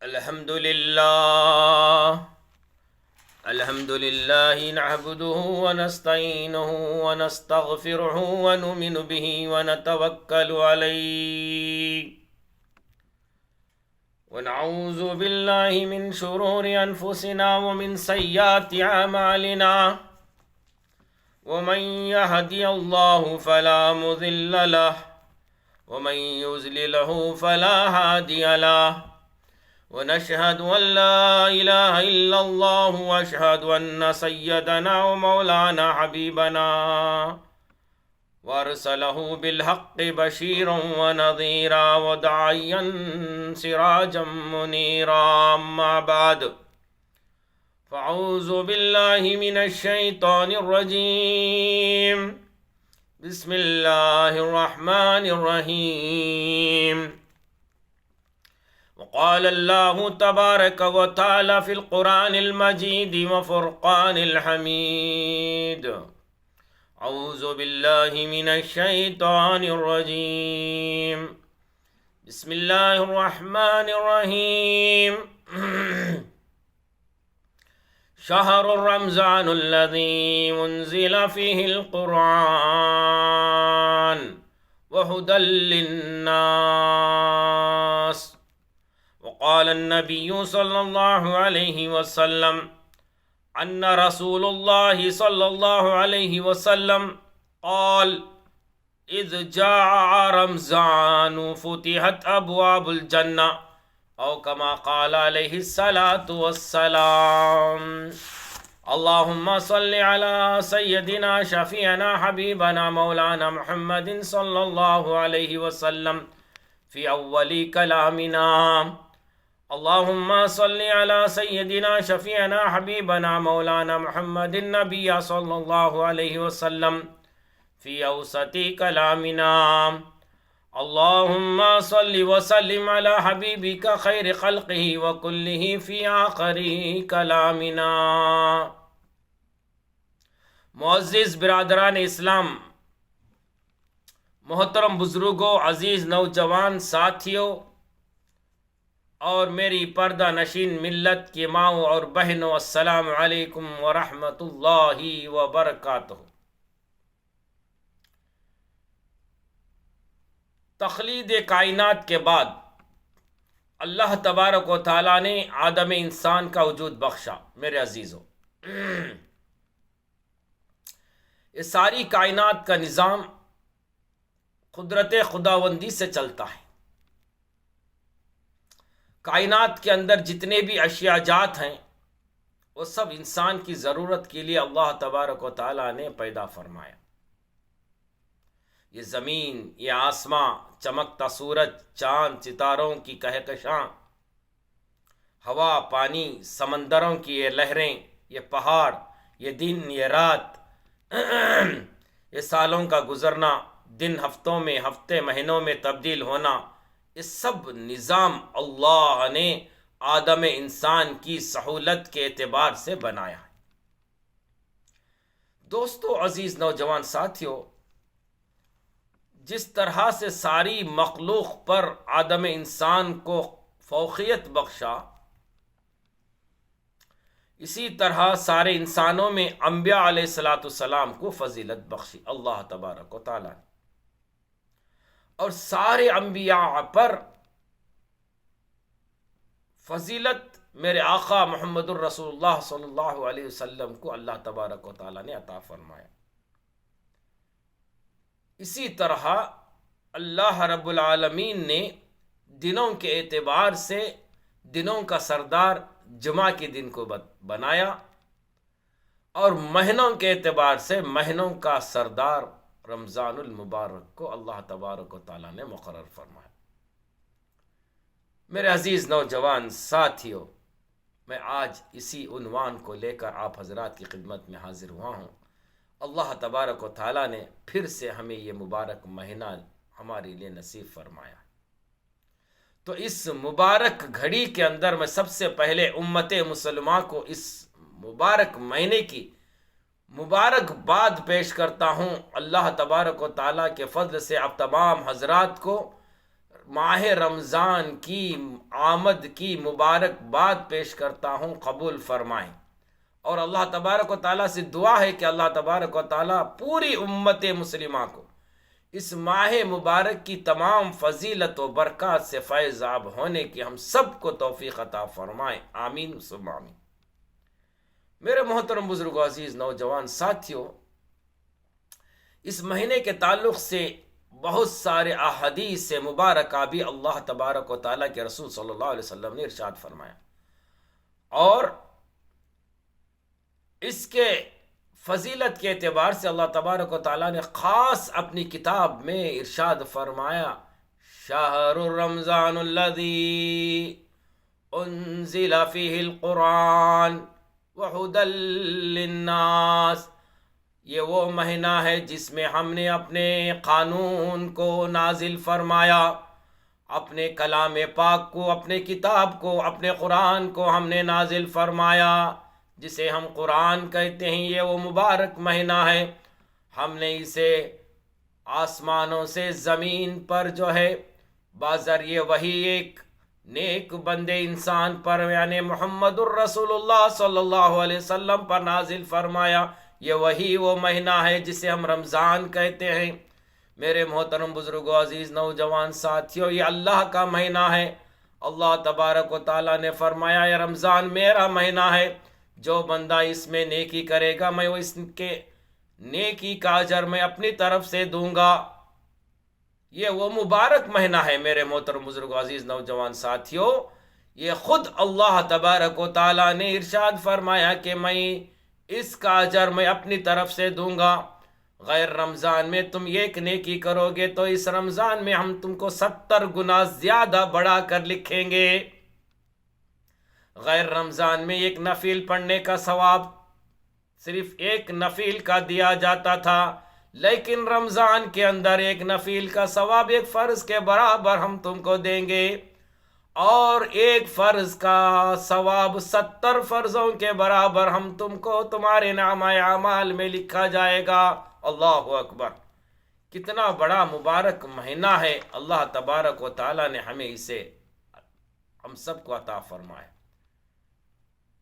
الحمد لله نعبده ونستعينه ونستغفره ونؤمن به ونتوكل عليه ونعوذ بالله من شرور أنفسنا ومن سيئات أعمالنا ومن يهدي الله فلا مضل له ومن يضلل فلا هادي له ونشهد أن لا إله إلا الله وأشهد أن سيدنا ومولانا حبيبنا وأرسله بالحق بشيرا ونذيرا وداعيا سراجا منيرا أما بعد فأعوذ بالله من الشيطان الرجيم بسم الله الرحمن الرحيم وقال الله تبارك وتعالى في القرآن المجيد وفرقان الحميد أعوذ بالله من الشيطان الرجيم بسم الله الرحمن الرحيم شهر رمضان الذي أنزل فيه القرآن وهدى للناس وقال النبي صلى الله عليه وسلم أن رسول الله صلى الله عليه وسلم قال إذ جاء رمضان فتحت أبواب الجنة أو كما قال عليه الصلاة والسلام اللهم صل على سيدنا شفيعنا حبيبنا مولانا محمد صلى الله عليه وسلم في أول كلامنا اللهم صل على سيدنا شفيعنا حبيبنا مولانا محمد النبي صلى الله عليه وسلم في أوسط كلامنا اللهم صل وسلم على حبيبك خير خلقه وكله في آخر كلامنا. معزز برادران اسلام، محترم بزرگوں، عزیز نوجوان ساتھیوں اور میری پردہ نشین ملت کی ماؤں اور بہنوں، السلام علیکم ورحمۃ اللہ وبرکاتہ. تخلیق کائنات کے بعد اللہ تبارک و تعالیٰ نے آدم انسان کا وجود بخشا. میرے عزیزوں، یہ ساری کائنات کا نظام قدرت خداوندی سے چلتا ہے. کائنات کے اندر جتنے بھی اشیاء جات ہیں وہ سب انسان کی ضرورت کے لیے اللہ تبارک و تعالیٰ نے پیدا فرمایا. یہ زمین، یہ آسماں، چمکتا سورج، چاند، ستاروں کی کہکشاں، ہوا، پانی، سمندروں کی یہ لہریں، یہ پہاڑ، یہ دن، یہ رات، یہ سالوں کا گزرنا، دن ہفتوں میں، ہفتے مہینوں میں تبدیل ہونا، یہ سب نظام اللہ نے آدم انسان کی سہولت کے اعتبار سے بنایا ہے. دوستو، عزیز نوجوان ساتھیوں، جس طرح سے ساری مخلوق پر آدم انسان کو فوقیت بخشا، اسی طرح سارے انسانوں میں انبیاء علیہ السلام کو فضیلت بخشی اللہ تبارک و تعالیٰ نے. اور سارے انبیاء پر فضیلت میرے آقا محمد الرسول اللہ صلی اللہ علیہ وسلم کو اللہ تبارک و تعالیٰ نے عطا فرمایا. اسی طرح اللہ رب العالمین نے دنوں کے اعتبار سے دنوں کا سردار جمعہ کے دن کو بنایا، اور مہینوں کے اعتبار سے مہینوں کا سردار رمضان المبارک کو اللہ تبارک و تعالیٰ نے مقرر فرمایا. میرے عزیز نوجوان ساتھیوں، میں آج اسی عنوان کو لے کر آپ حضرات کی خدمت میں حاضر ہوا ہوں. اللہ تبارک و تعالیٰ نے پھر سے ہمیں یہ مبارک مہینہ ہمارے لیے نصیب فرمایا. تو اس مبارک گھڑی کے اندر میں سب سے پہلے امت مسلمہ کو اس مبارک مہینے کی مبارک باد پیش کرتا ہوں. اللہ تبارک و تعالیٰ کے فضل سے آپ تمام حضرات کو ماہ رمضان کی آمد کی مبارکباد پیش کرتا ہوں، قبول فرمائیں۔ اور اللہ تبارک و تعالیٰ سے دعا ہے کہ اللہ تبارک و تعالیٰ پوری امت مسلمہ کو اس ماہ مبارک کی تمام فضیلت و برکات سے فیض یاب ہونے کی ہم سب کو توفیق عطا فرمائیں، آمین ثم آمین۔ میرے محترم بزرگ و عزیز نوجوان ساتھیوں، اس مہینے کے تعلق سے بہت سارے احادیث مبارکہ بھی اللہ تبارک و تعالیٰ کے رسول صلی اللہ علیہ وسلم نے ارشاد فرمایا، اور اس کے فضیلت کے اعتبار سے اللہ تبارک و تعالیٰ نے خاص اپنی کتاب میں ارشاد فرمایا، شہر رمضان الذی انزل فیہ القرآن وہدی للناس، یہ وہ مہینہ ہے جس میں ہم نے اپنے قانون کو نازل فرمایا، اپنے کلام پاک کو، اپنے کتاب کو، اپنے قرآن کو ہم نے نازل فرمایا، جسے ہم قرآن کہتے ہیں۔ یہ وہ مبارک مہینہ ہے، ہم نے اسے آسمانوں سے زمین پر جو ہے بذریعہ وہی ایک نیک بندے انسان پر یعنی محمد الرسول اللہ صلی اللہ علیہ وسلم پر نازل فرمایا۔ یہ وہی وہ مہینہ ہے جسے ہم رمضان کہتے ہیں۔ میرے محترم بزرگوں، عزیز نوجوان ساتھیوں، یہ اللہ کا مہینہ ہے۔ اللہ تبارک و تعالیٰ نے فرمایا، یہ رمضان میرا مہینہ ہے، جو بندہ اس میں نیکی کرے گا میں اس کے نیکی کا اجر میں اپنی طرف سے دوں گا۔ یہ وہ مبارک مہینہ ہے میرے محترم بزرگوں، عزیز نوجوان ساتھیوں۔ یہ خود اللہ تبارک و تعالیٰ نے ارشاد فرمایا کہ میں اس کا اجر میں اپنی طرف سے دوں گا۔ غیر رمضان میں تم ایک نیکی کرو گے تو اس رمضان میں ہم تم کو 70 گنا زیادہ بڑھا کر لکھیں گے۔ غیر رمضان میں ایک نفل پڑھنے کا ثواب صرف ایک نفل کا دیا جاتا تھا، لیکن رمضان کے اندر ایک نفل کا ثواب ایک فرض کے برابر ہم تم کو دیں گے، اور ایک فرض کا ثواب 70 فرضوں کے برابر ہم تم کو تمہارے نامہ اعمال میں لکھا جائے گا۔ اللہ اکبر! کتنا بڑا مبارک مہینہ ہے، اللہ تبارک و تعالیٰ نے ہمیں اسے ہم سب کو عطا فرمائے۔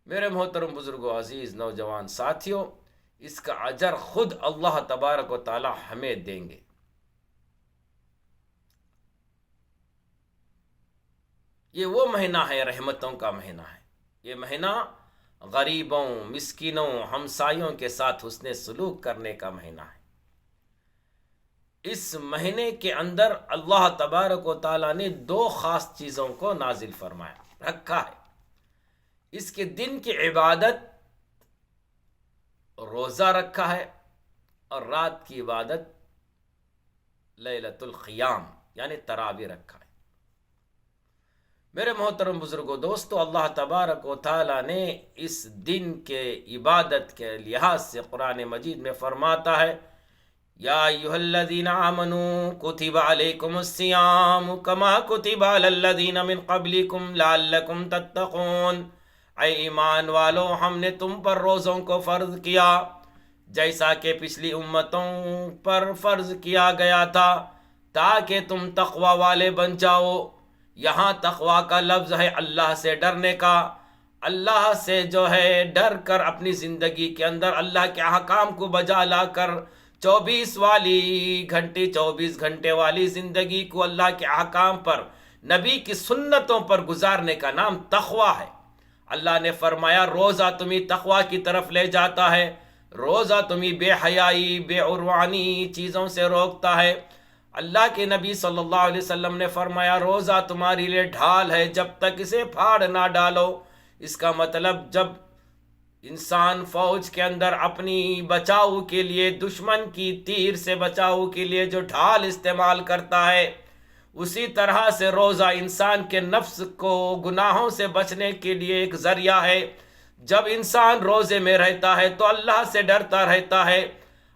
میرے محترم بزرگوں، عزیز نوجوان ساتھیوں، اس کا اجر خود اللہ تبارک و تعالیٰ ہمیں دیں گے۔ یہ وہ مہینہ ہے، رحمتوں کا مہینہ ہے۔ یہ مہینہ غریبوں، مسکینوں، ہمسایوں کے ساتھ حسن سلوک کرنے کا مہینہ ہے۔ اس مہینے کے اندر اللہ تبارک و تعالیٰ نے 2 خاص چیزوں کو نازل فرمایا رکھا ہے۔ اس کے دن کی عبادت روزہ رکھا ہے، اور رات کی عبادت لیلۃ القیام یعنی تراویح رکھا ہے۔ میرے محترم بزرگوں، دوستو، اللہ تبارک و تعالیٰ نے اس دن کے عبادت کے لحاظ سے قرآن مجید میں فرماتا ہے، یا ایھا الذین آمنوا کتب علیکم الصیام کما کتب علی الذین من قبلکم لعلکم تتقون۔ اے ایمان والو، ہم نے تم پر روزوں کو فرض کیا جیسا کہ پچھلی امتوں پر فرض کیا گیا تھا، تاکہ تم تقوی والے بن جاؤ۔ یہاں تقوی کا لفظ ہے اللہ سے ڈرنے کا، اللہ سے جو ہے ڈر کر اپنی زندگی کے اندر اللہ کے احکام کو بجا لا کر 24 گھنٹے والی زندگی کو اللہ کے احکام پر، نبی کی سنتوں پر گزارنے کا نام تقوی ہے۔ اللہ نے فرمایا روزہ تمہیں تقوی کی طرف لے جاتا ہے، روزہ تمہیں بے حیائی، بے عروانی چیزوں سے روکتا ہے۔ اللہ کے نبی صلی اللہ علیہ وسلم نے فرمایا روزہ تمہارے لیے ڈھال ہے جب تک اسے پھاڑ نہ ڈالو۔ اس کا مطلب جب انسان فوج کے اندر اپنی بچاؤ کے لیے، دشمن کی تیر سے بچاؤ کے لیے جو ڈھال استعمال کرتا ہے، اسی طرح سے روزہ انسان کے نفس کو گناہوں سے بچنے کے لیے ایک ذریعہ ہے۔ جب انسان روزے میں رہتا ہے تو اللہ سے ڈرتا رہتا ہے،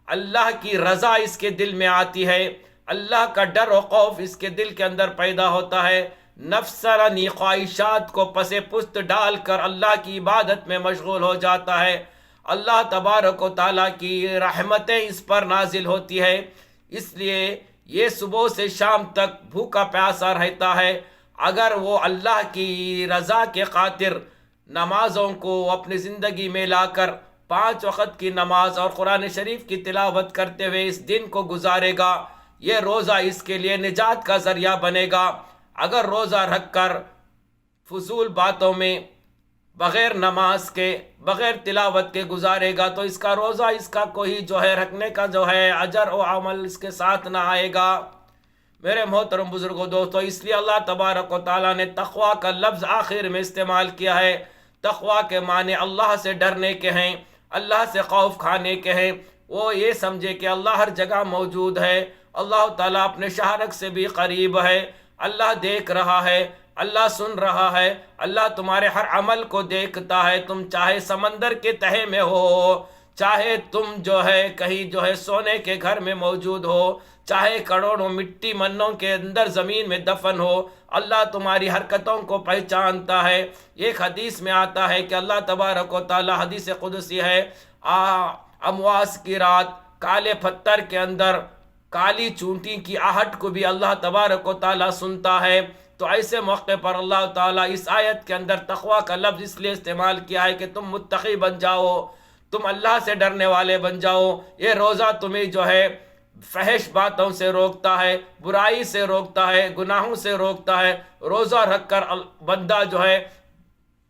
اللہ کی رضا اس کے دل میں آتی ہے، اللہ کا ڈر و خوف اس کے دل کے اندر پیدا ہوتا ہے، نفسانی خواہشات کو پس پشت ڈال کر اللہ کی عبادت میں مشغول ہو جاتا ہے۔ اللہ تبارک و تعالیٰ کی رحمتیں اس پر نازل ہوتی ہے۔ اس لیے یہ صبح سے شام تک بھوکا پیاسا رہتا ہے، اگر وہ اللہ کی رضا کے خاطر نمازوں کو اپنی زندگی میں لا کر 5 وقت کی نماز اور قرآن شریف کی تلاوت کرتے ہوئے اس دن کو گزارے گا، یہ روزہ اس کے لیے نجات کا ذریعہ بنے گا۔ اگر روزہ رکھ کر فضول باتوں میں بغیر نماز کے بغیر تلاوت کے گزارے گا تو اس کا روزہ اس کا کوئی رکھنے کا اجر و عمل اس کے ساتھ نہ آئے گا۔ میرے محترم بزرگوں دوستو، اس لیے اللہ تبارک و تعالیٰ نے تقویٰ کا لفظ آخر میں استعمال کیا ہے۔ تقویٰ کے معنی اللہ سے ڈرنے کے ہیں، اللہ سے خوف کھانے کے ہیں۔ وہ یہ سمجھے کہ اللہ ہر جگہ موجود ہے، اللہ تعالیٰ اپنے شہرک سے بھی قریب ہے، اللہ دیکھ رہا ہے، اللہ سن رہا ہے، اللہ تمہارے ہر عمل کو دیکھتا ہے۔ تم چاہے سمندر کے تہے میں ہو، چاہے تم کہیں سونے کے گھر میں موجود ہو، چاہے کروڑوں مٹی منوں کے اندر زمین میں دفن ہو، اللہ تمہاری حرکتوں کو پہچانتا ہے۔ ایک حدیث میں آتا ہے کہ اللہ تبارک و تعالی، حدیث قدسی ہے، امواس کی رات کالے پتھر کے اندر کالی چونٹی کی آہٹ کو بھی اللہ تبارک و تعالی سنتا ہے۔ تو ایسے موقع پر اللہ تعالیٰ اس آیت کے اندر تقویٰ کا لفظ اس لیے استعمال کیا ہے کہ تم متقی بن جاؤ، تم اللہ سے ڈرنے والے بن جاؤ۔ یہ روزہ تمہیں فحش باتوں سے روکتا ہے، برائی سے روکتا ہے، گناہوں سے روکتا ہے۔ روزہ رکھ کر بندہ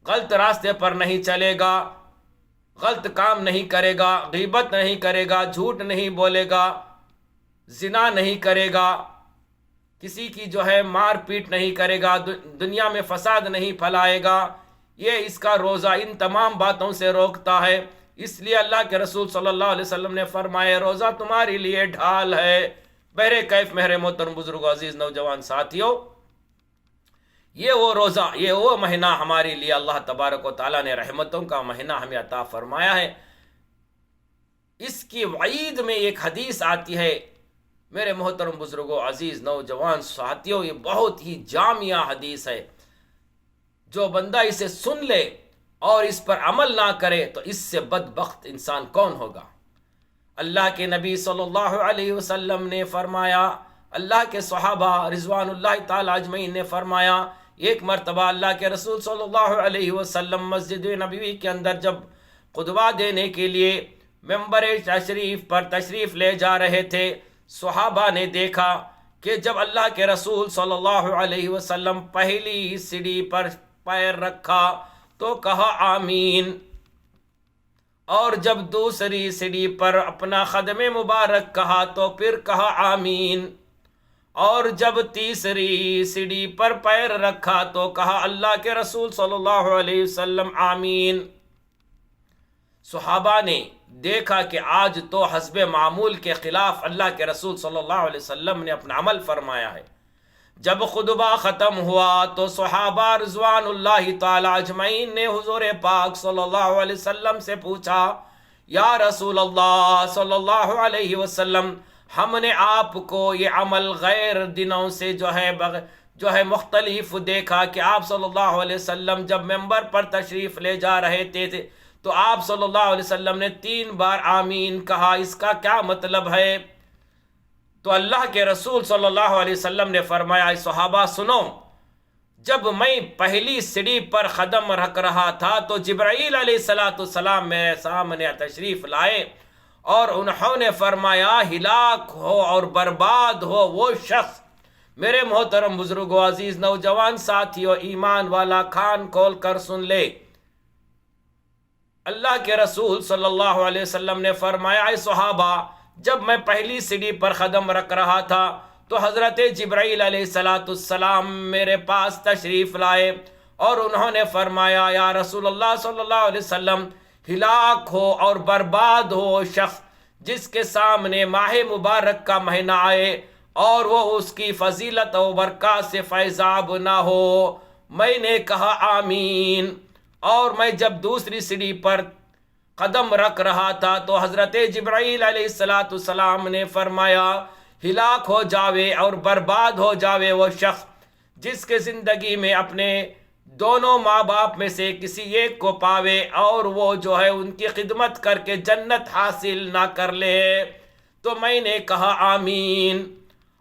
غلط راستے پر نہیں چلے گا، غلط کام نہیں کرے گا، غیبت نہیں کرے گا، جھوٹ نہیں بولے گا، زنا نہیں کرے گا، کسی کی مار پیٹ نہیں کرے گا، دنیا میں فساد نہیں پھیلائے گا۔ یہ اس کا روزہ ان تمام باتوں سے روکتا ہے۔ اس لیے اللہ کے رسول صلی اللہ علیہ وسلم نے فرمایا، روزہ تمہارے لیے ڈھال ہے۔ بہر کیف میرے محترم بزرگوں، عزیز نوجوان ساتھیوں، یہ وہ روزہ، یہ وہ مہینہ ہمارے لیے اللہ تبارک و تعالیٰ نے رحمتوں کا مہینہ ہمیں عطا فرمایا ہے۔ اس کی وعید میں ایک حدیث آتی ہے میرے محترم بزرگوں، عزیز نوجوان ساتھیوں، یہ بہت ہی جامعہ حدیث ہے۔ جو بندہ اسے سن لے اور اس پر عمل نہ کرے تو اس سے بدبخت انسان کون ہوگا؟ اللہ کے نبی صلی اللہ علیہ وسلم نے فرمایا، اللہ کے صحابہ رضوان اللہ تعالی اجمعین نے فرمایا، ایک مرتبہ اللہ کے رسول صلی اللہ علیہ وسلم مسجد نبوی کے اندر جب خطبہ دینے کے لیے ممبر تشریف پر تشریف لے جا رہے تھے، صحابہ نے دیکھا کہ جب اللہ کے رسول صلی اللہ علیہ وسلم پہلی سیڑھی پر پیر رکھا تو کہا آمین، اور جب دوسری سیڑھی پر اپنا قدم مبارک کہا تو پھر کہا آمین، اور جب تیسری سیڑھی پر پیر رکھا تو کہا اللہ کے رسول صلی اللہ علیہ وسلم آمین۔ صحابہ نے دیکھا کہ آج تو حسب معمول کے خلاف اللہ کے رسول صلی اللہ علیہ وسلم نے اپنا عمل فرمایا ہے۔ جب خطبہ ختم ہوا تو صحابہ رضوان اللہ تعالی اجمعین نے حضور پاک صلی اللہ علیہ وسلم سے پوچھا، یا رسول اللہ صلی اللہ علیہ وسلم، ہم نے آپ کو یہ عمل غیر دنوں سے مختلف دیکھا کہ آپ صلی اللہ علیہ وسلم جب ممبر پر تشریف لے جا رہے تھے تو آپ صلی اللہ علیہ وسلم نے 3 بار آمین کہا، اس کا کیا مطلب ہے؟ تو اللہ کے رسول صلی اللہ علیہ وسلم نے فرمایا، اے صحابہ سنو، جب میں پہلی سیڑھی پر قدم رکھ رہا تھا تو جبرائیل علیہ السلام میرے سامنے تشریف لائے اور انہوں نے فرمایا، ہلاک ہو اور برباد ہو وہ شخص۔ میرے محترم بزرگوں، عزیز نوجوان ساتھیوں، ایمان والا کان کھول کر سن لے، اللہ کے رسول صلی اللہ علیہ وسلم نے فرمایا، اے صحابہ، جب میں پہلی سیڑھی پر قدم رکھ رہا تھا تو حضرت جبرائیل علیہ السلام میرے پاس تشریف لائے اور انہوں نے فرمایا، یا رسول اللہ صلی اللہ علیہ وسلم، ہلاک ہو اور برباد ہو شخص جس کے سامنے ماہ مبارک کا مہینہ آئے اور وہ اس کی فضیلت و برکات سے فیضاب نہ ہو۔ میں نے کہا آمین، اور میں جب دوسری سیڑھی پر قدم رکھ رہا تھا تو حضرت جبرائیل علیہ السلام نے فرمایا، ہلاک ہو جاوے اور برباد ہو جاوے وہ شخص جس کے زندگی میں اپنے دونوں ماں باپ میں سے کسی ایک کو پاوے اور وہ ان کی خدمت کر کے جنت حاصل نہ کر لے۔ تو میں نے کہا آمین،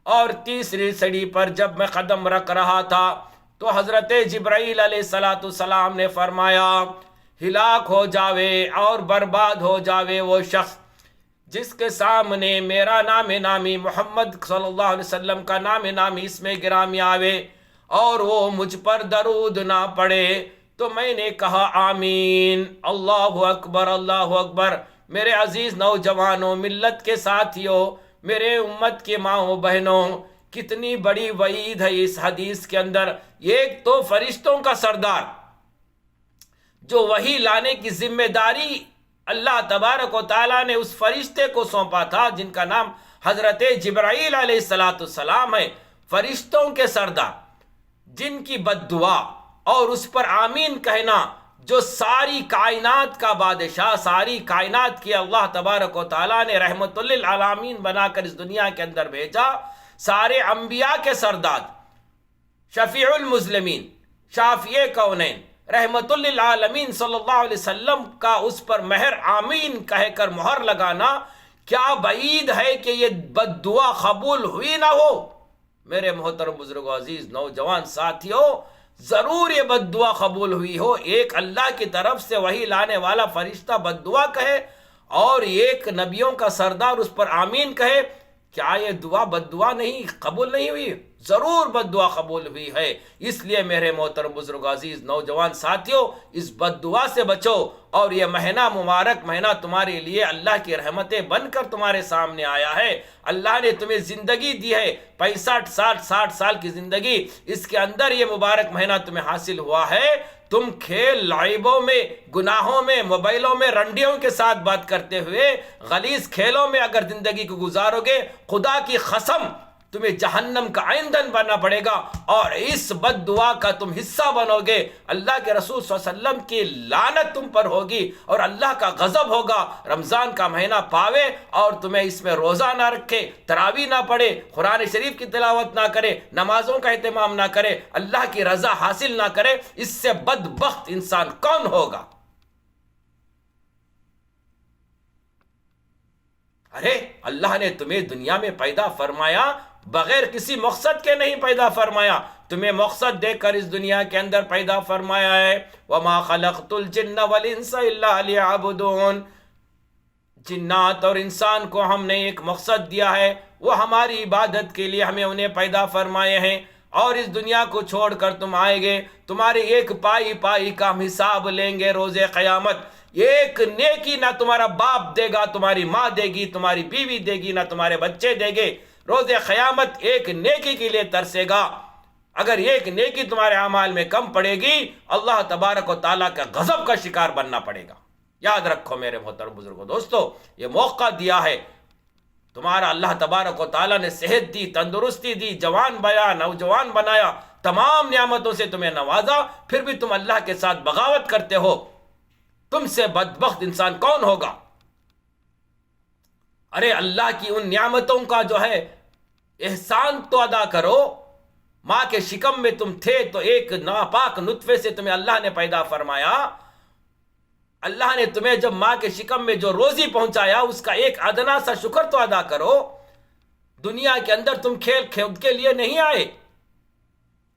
اور تیسری سیڑھی پر جب میں قدم رکھ رہا تھا تو حضرت جبرائیل علیہ السلام نے فرمایا ہلاک ہو جاوے اور برباد ہو جاوے وہ شخص جس کے سامنے میرا نام نامی محمد صلی اللہ علیہ وسلم کا نام نامی اس میں گرامی آوے اور وہ مجھ پر درود نہ پڑے۔ تو میں نے کہا آمین۔ اللہ اکبر، اللہ اکبر۔ میرے عزیز نوجوانوں، ملت کے ساتھیوں، میرے امت کے ماؤں بہنوں، کتنی بڑی وعید ہے اس حدیث کے اندر۔ ایک تو فرشتوں کا سردار جو وحی لانے کی ذمہ داری اللہ تبارک و تعالیٰ نے اس فرشتے کو سونپا تھا جن کا نام حضرت جبرائیل علیہ السلام ہے، فرشتوں کے سردار، جن کی بد دعا اور اس پر آمین کہنا، جو ساری کائنات کا بادشاہ، ساری کائنات کی اللہ تبارک و تعالیٰ نے رحمت للعالمین بنا کر اس دنیا کے اندر بھیجا، سارے انبیاء کے سردار، شفیع المذنبین، شافع کونین، رحمت للعالمین صلی اللہ علیہ وسلم کا اس پر مہر آمین کہہ کر مہر لگانا، کیا بعید ہے کہ یہ بد دعا قبول ہوئی نہ ہو۔ میرے محترم بزرگوں، عزیز نوجوان ساتھیوں، ضرور یہ بد دعا قبول ہوئی ہو۔ ایک اللہ کی طرف سے وحی لانے والا فرشتہ بد دعا کہے اور ایک نبیوں کا سردار اس پر آمین کہے، کیا یہ دعا بد دعا نہیں، قبول نہیں ہوئی؟ ضرور بد دعا قبول ہوئی ہے۔ اس لیے میرے محترم بزرگ، عزیز نوجوان ساتھیوں، اس بد دعا سے بچو اور یہ مہینہ مبارک مہینہ تمہارے لیے اللہ کی رحمتیں بن کر تمہارے سامنے آیا ہے۔ اللہ نے تمہیں زندگی دی ہے، 65 60 سال کی زندگی، اس کے اندر یہ مبارک مہینہ تمہیں حاصل ہوا ہے۔ تم کھیل لعبوں میں، گناہوں میں، موبائلوں میں رنڈیوں کے ساتھ بات کرتے ہوئے غلیظ کھیلوں میں اگر زندگی کو گزارو گے، خدا کی قسم تمہیں جہنم کا ایندھن بننا پڑے گا اور اس بد دعا کا تم حصہ بنو گے۔ اللہ کے رسول صلی اللہ علیہ وسلم کی لعنت تم پر ہوگی اور اللہ کا غضب ہوگا۔ رمضان کا مہینہ پاوے اور تمہیں اس میں روزہ نہ رکھے، تراویح نہ پڑھے، قرآن شریف کی تلاوت نہ کرے، نمازوں کا اہتمام نہ کرے، اللہ کی رضا حاصل نہ کرے، اس سے بدبخت انسان کون ہوگا؟ ارے اللہ نے تمہیں دنیا میں پیدا فرمایا، بغیر کسی مقصد کے نہیں پیدا فرمایا، تمہیں مقصد دے کر اس دنیا کے اندر پیدا فرمایا ہے۔ وَمَا خَلَقْتُ الْجِنَّ وَالْإِنسَ إِلَّا لِيَعْبُدُونَ۔ جنات اور انسان کو ہم نے ایک مقصد دیا ہے، وہ ہماری عبادت کے لیے ہمیں انہیں پیدا فرمائے ہیں، اور اس دنیا کو چھوڑ کر تم آئے گے، تمہاری ایک پائی پائی کا ہم حساب لیں گے روز قیامت۔ ایک نیکی نہ تمہارا باپ دے گا، تمہاری ماں دے گی، تمہاری بیوی دے گی، نہ تمہارے بچے دے گے۔ روز قیامت ایک نیکی کے لیے ترسے گا۔ اگر ایک نیکی تمہارے اعمال میں کم پڑے گی، اللہ تبارک و تعالیٰ کا غضب کا شکار بننا پڑے گا۔ یاد رکھو میرے محترم بزرگوں، دوستو، یہ موقع دیا ہے تمہارا، اللہ تبارک و تعالیٰ نے صحت دی، تندرستی دی، جوان بنایا، نوجوان بنایا، تمام نعمتوں سے تمہیں نوازا، پھر بھی تم اللہ کے ساتھ بغاوت کرتے ہو۔ تم سے بدبخت انسان کون ہوگا؟ ارے اللہ کی ان نعمتوں کا جو ہے احسان تو ادا کرو۔ ماں کے شکم میں تم تھے تو ایک ناپاک نطفے سے تمہیں اللہ نے پیدا فرمایا۔ اللہ نے تمہیں جب ماں کے شکم میں جو روزی پہنچایا، اس کا ایک ادنا سا شکر تو ادا کرو۔ دنیا کے اندر تم کھیل کھیل کے لیے نہیں آئے۔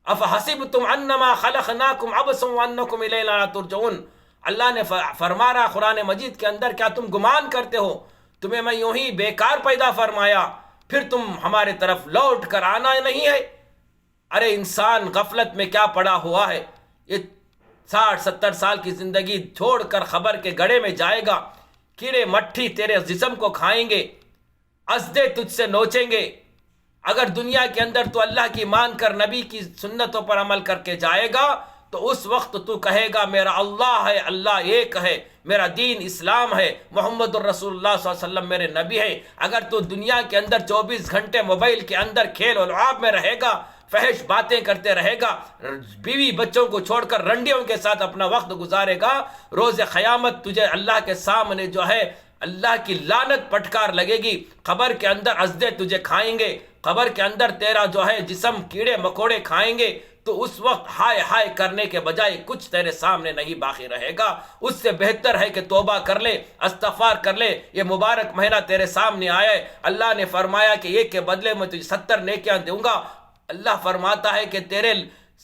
افحسبتم انما خلقناکم عبثا وانکم الینا لا ترجعون۔ اللہ نے فرما رہا قرآن مجید کے اندر، کیا تم گمان کرتے ہو تمہیں میں یوں ہی بیکار پیدا فرمایا، پھر تم ہمارے طرف لوٹ کر آنا نہیں ہے؟ ارے انسان غفلت میں کیا پڑا ہوا ہے، یہ 60 70 سال کی زندگی چھوڑ کر خبر کے گڑھے میں جائے گا، کیڑے مٹھی تیرے جسم کو کھائیں گے، ازدے تجھ سے نوچیں گے۔ اگر دنیا کے اندر تو اللہ کی مان کر نبی کی سنتوں پر عمل کر کے جائے گا تو اس وقت تو کہے گا میرا اللہ ہے، اللہ ایک ہے، میرا دین اسلام ہے، محمد الرسول اللہ صلی اللہ علیہ وسلم میرے نبی ہے۔ اگر تو دنیا کے اندر 24 گھنٹے موبائل کے اندر کھیل و لعب میں رہے گا، فحش باتیں کرتے رہے گا، بیوی بچوں کو چھوڑ کر رنڈیوں کے ساتھ اپنا وقت گزارے گا، روز قیامت تجھے اللہ کے سامنے جو ہے اللہ کی لعنت پٹکار لگے گی۔ قبر کے اندر ازدے تجھے کھائیں گے، قبر کے اندر تیرا جو ہے جسم کیڑے مکوڑے کھائیں گے، تو اس وقت ہائے ہائے کرنے کے بجائے کچھ تیرے سامنے نہیں باقی رہے گا. اس سے بہتر ہے کہ توبہ کر لے, استغفار کر لے. یہ مبارک مہینہ تیرے سامنے آیا ہے, اللہ نے فرمایا کہ ایک کے بدلے میں تجھے 70 نیکیاں دوں گا. اللہ فرماتا ہے کہ تیرے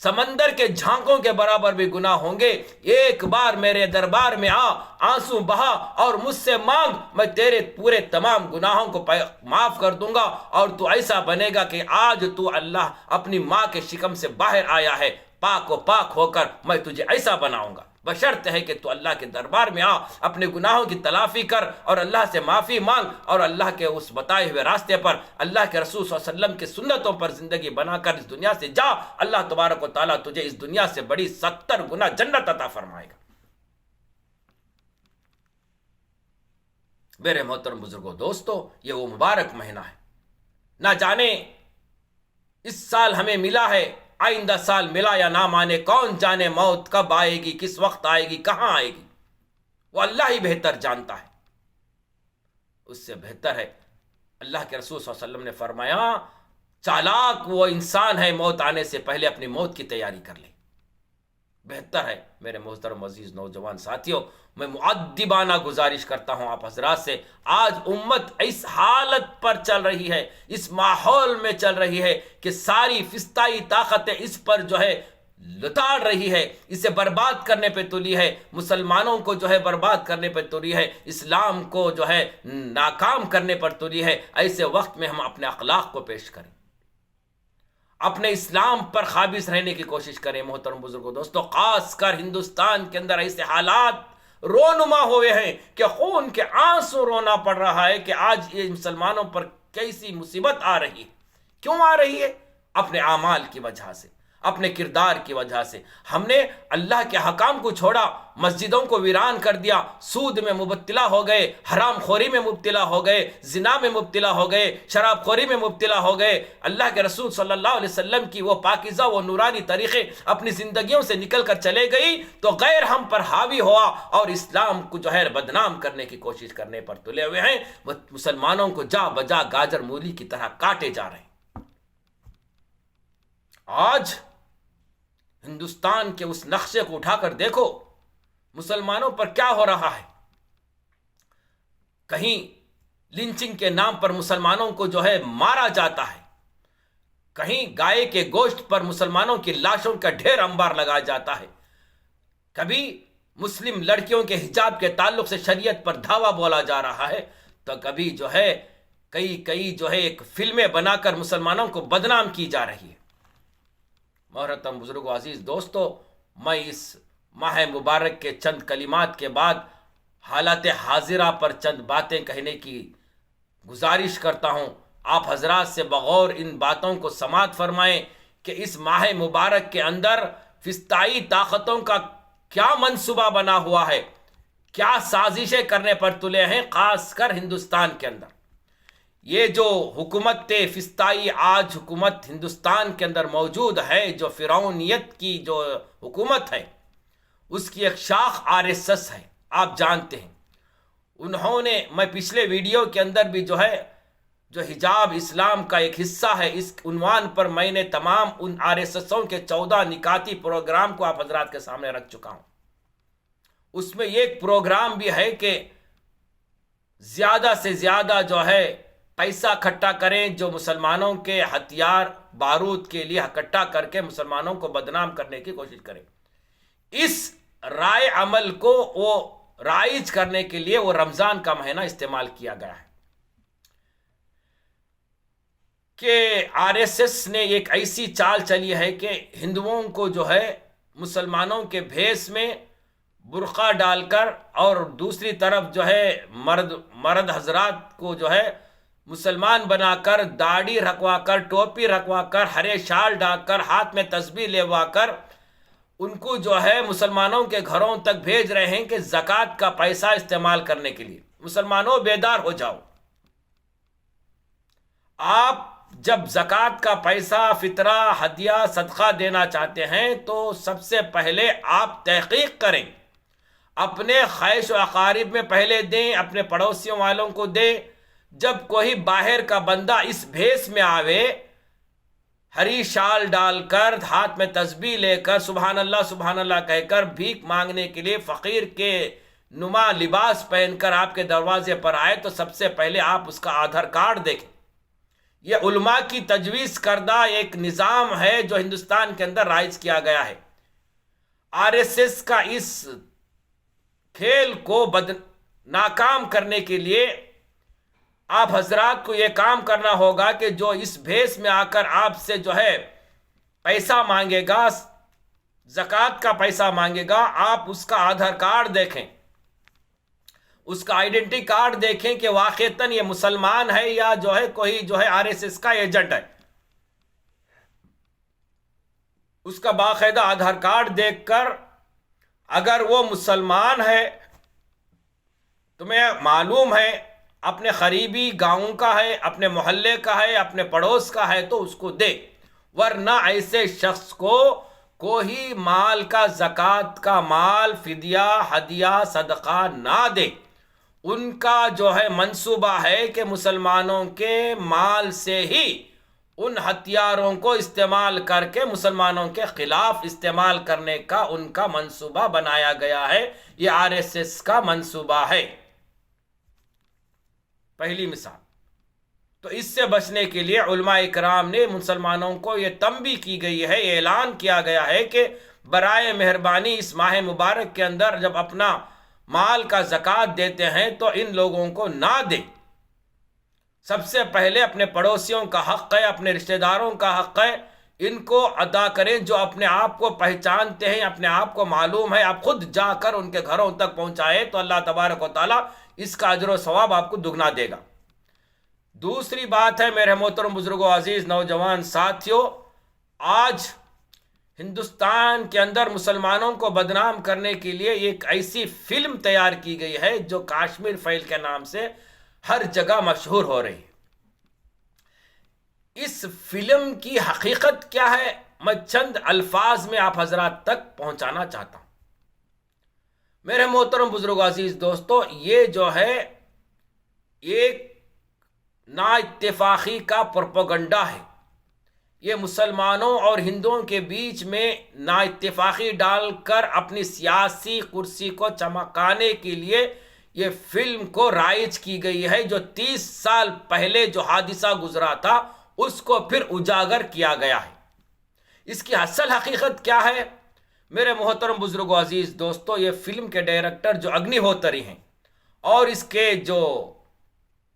سمندر کے جھانکوں کے برابر بھی گناہ ہوں گے. ایک بار میرے دربار میں آ, آنسو بہا اور مجھ سے مانگ, میں تیرے پورے تمام گناہوں کو معاف کر دوں گا, اور تو ایسا بنے گا کہ آج تو اللہ اپنی ماں کے شکم سے باہر آیا ہے, پاک و پاک ہو کر میں تجھے ایسا بناؤں گا. بشرط ہے کہ تو اللہ کے دربار میں آ, اپنے گناہوں کی تلافی کر اور اللہ سے معافی مانگ, اور اللہ کے اس بتائے ہوئے راستے پر, اللہ کے رسول صلی اللہ علیہ وسلم کی سنتوں پر زندگی بنا کر اس دنیا سے جا. اللہ تبارک و تعالیٰ تجھے اس دنیا سے بڑی 70 گنا جنت عطا فرمائے گا. میرے محترم بزرگوں, دوستو, یہ وہ مبارک مہینہ ہے. نہ جانے اس سال ہمیں ملا ہے, آئندہ سال ملا یا نہ مانے, کون جانے موت کب آئے گی, کس وقت آئے گی, کہاں آئے گی, وہ اللہ ہی بہتر جانتا ہے. اس سے بہتر ہے, اللہ کے رسول صلی اللہ علیہ وسلم نے فرمایا, چالاک وہ انسان ہے موت آنے سے پہلے اپنی موت کی تیاری کر لے. بہتر ہے میرے محترم عزیز نوجوان ساتھیوں, میں مؤدبانہ گزارش کرتا ہوں آپ حضرات سے, آج امت اس حالت پر چل رہی ہے, اس ماحول میں چل رہی ہے کہ ساری فسطائی طاقتیں اس پر جو ہے لتاڑ رہی ہے, اسے برباد کرنے پہ تلی ہے, مسلمانوں کو جو ہے برباد کرنے پہ تلی ہے, اسلام کو جو ہے ناکام کرنے پر تلی ہے. ایسے وقت میں ہم اپنے اخلاق کو پیش کریں, اپنے اسلام پر قابض رہنے کی کوشش کریں. محترم بزرگوں, دوستو, خاص کر ہندوستان کے اندر ایسے حالات رونما ہوئے ہیں کہ خون کے آنسو رونا پڑ رہا ہے کہ آج یہ مسلمانوں پر کیسی مصیبت آ رہی ہے. کیوں آ رہی ہے؟ اپنے اعمال کی وجہ سے, اپنے کردار کی وجہ سے. ہم نے اللہ کے حکام کو چھوڑا, مسجدوں کو ویران کر دیا, سود میں مبتلا ہو گئے, حرام خوری میں مبتلا ہو گئے, زنا میں مبتلا ہو گئے, شراب خوری میں مبتلا ہو گئے. اللہ کے رسول صلی اللہ علیہ وسلم کی وہ پاکیزہ, وہ نورانی طریقے اپنی زندگیوں سے نکل کر چلے گئی تو غیر ہم پر حاوی ہوا اور اسلام کو جو ہے بدنام کرنے کی کوشش کرنے پر تلے ہوئے ہیں. وہ مسلمانوں کو جا بجا گاجر مولی کی طرح کاٹے جا رہے ہیں. آج ہندوستان کے اس نقشے کو اٹھا کر دیکھو, مسلمانوں پر کیا ہو رہا ہے. کہیں لنچنگ کے نام پر مسلمانوں کو جو ہے مارا جاتا ہے, کہیں گائے کے گوشت پر مسلمانوں کی لاشوں کا ڈھیر انبار لگایا جاتا ہے, کبھی مسلم لڑکیوں کے حجاب کے تعلق سے شریعت پر دھاوا بولا جا رہا ہے, تو کبھی جو ہے کئی جو ہے ایک فلمیں بنا کر مسلمانوں کو بدنام کی جا رہی ہے. محترم بزرگوں, عزیز دوستو, میں اس ماہ مبارک کے چند کلمات کے بعد حالات حاضرہ پر چند باتیں کہنے کی گزارش کرتا ہوں. آپ حضرات سے بغور ان باتوں کو سماعت فرمائیں کہ اس ماہ مبارک کے اندر فسطائی طاقتوں کا کیا منصوبہ بنا ہوا ہے, کیا سازشیں کرنے پر تلے ہیں, خاص کر ہندوستان کے اندر. یہ جو حکومت فسطائی آج حکومت ہندوستان کے اندر موجود ہے, جو فرعونیت کی جو حکومت ہے, اس کی ایک شاخ RSS ہے. آپ جانتے ہیں, انہوں نے, میں پچھلے ویڈیو کے اندر بھی جو ہے جو حجاب اسلام کا ایک حصہ ہے, اس عنوان پر میں نے تمام ان RSSوں کے 14 نکاتی پروگرام کو آپ حضرات کے سامنے رکھ چکا ہوں. اس میں ایک پروگرام بھی ہے کہ زیادہ سے زیادہ جو ہے پیسہ اکٹھا کریں, جو مسلمانوں کے ہتھیار بارود کے لیے اکٹھا کر کے مسلمانوں کو بدنام کرنے کی کوشش کریں. اس رائے عمل کو وہ رائج کرنے کے لیے وہ رمضان کا مہینہ استعمال کیا گیا ہے کہ RSS نے ایک ایسی چال چلی ہے کہ ہندوؤں کو جو ہے مسلمانوں کے بھیس میں برقع ڈال کر, اور دوسری طرف جو ہے مرد حضرات کو جو ہے مسلمان بنا کر, داڑھی رکھوا کر, ٹوپی رکھوا کر, ہرے شال ڈال کر, ہاتھ میں تسبیح لیوا کر ان کو جو ہے مسلمانوں کے گھروں تک بھیج رہے ہیں کہ زکوٰۃ کا پیسہ استعمال کرنے کے لیے. مسلمانوں بیدار ہو جاؤ. آپ جب زکوٰۃ کا پیسہ, فطرہ, ہدیہ, صدقہ دینا چاہتے ہیں تو سب سے پہلے آپ تحقیق کریں, اپنے خیش و اقارب میں پہلے دیں, اپنے پڑوسیوں والوں کو دیں. جب کوئی باہر کا بندہ اس بھیس میں آوے, ہری شال ڈال کر ہاتھ میں تسبیح لے کر سبحان اللہ کہہ کر بھیک مانگنے کے لیے فقیر کے نما لباس پہن کر آپ کے دروازے پر آئے تو سب سے پہلے آپ اس کا آدھار کارڈ دیکھیں. یہ علماء کی تجویز کردہ ایک نظام ہے جو ہندوستان کے اندر رائج کیا گیا ہے. آر ایس ایس کا اس کھیل کو ناکام کرنے کے لیے آپ حضرات کو یہ کام کرنا ہوگا کہ جو اس بھیس میں آ کر آپ سے جو ہے پیسہ مانگے گا، زکوٰۃ کا پیسہ مانگے گا، آپ اس کا آدھار کارڈ دیکھیں، اس کا آئیڈینٹی کارڈ دیکھیں کہ واقعتاً یہ مسلمان ہے یا جو ہے کوئی جو ہے آر ایس ایس کا ایجنٹ ہے. اس کا باقاعدہ آدھار کارڈ دیکھ کر اگر وہ مسلمان ہے، تمہیں معلوم ہے اپنے قریبی گاؤں کا ہے، اپنے محلے کا ہے، اپنے پڑوس کا ہے تو اس کو دے، ورنہ ایسے شخص کو کوئی مال کا، زکوٰۃ کا مال، فدیہ، ہدیہ، صدقہ نہ دے. ان کا جو ہے منصوبہ ہے کہ مسلمانوں کے مال سے ہی ان ہتھیاروں کو استعمال کر کے مسلمانوں کے خلاف استعمال کرنے کا ان کا منصوبہ بنایا گیا ہے. یہ آر ایس ایس کا منصوبہ ہے. پہلی مثال. تو اس سے بچنے کے لیے علماء اکرام نے مسلمانوں کو یہ تنبیہ کی گئی ہے، یہ اعلان کیا گیا ہے کہ برائے مہربانی اس ماہ مبارک کے اندر جب اپنا مال کا زکوٰۃ دیتے ہیں تو ان لوگوں کو نہ دیں. سب سے پہلے اپنے پڑوسیوں کا حق ہے، اپنے رشتہ داروں کا حق ہے، ان کو ادا کریں. جو اپنے آپ کو پہچانتے ہیں، اپنے آپ کو معلوم ہے، آپ خود جا کر ان کے گھروں تک پہنچائیں تو اللہ تبارک و تعالیٰ اس کا اجر و ثواب آپ کو دگنا دے گا. دوسری بات ہے میرے محترم بزرگوں، عزیز نوجوان ساتھیوں، آج ہندوستان کے اندر مسلمانوں کو بدنام کرنے کے لیے ایک ایسی فلم تیار کی گئی ہے جو کشمیر فائل کے نام سے ہر جگہ مشہور ہو رہی ہے. اس فلم کی حقیقت کیا ہے میں چند الفاظ میں آپ حضرات تک پہنچانا چاہتا ہوں. میرے محترم بزرگ عزیز دوستو، یہ جو ہے ایک نا اتفاقی کا پروپیگنڈا ہے. یہ مسلمانوں اور ہندوؤں کے بیچ میں نا اتفاقی ڈال کر اپنی سیاسی کرسی کو چمکانے کے لیے یہ فلم کو رائج کی گئی ہے. جو 30 سال پہلے جو حادثہ گزرا تھا اس کو پھر اجاگر کیا گیا ہے. اس کی اصل حقیقت کیا ہے میرے محترم بزرگ و عزیز دوستو؟ یہ فلم کے ڈائریکٹر جو اگنی ہوتری ہیں اور اس کے جو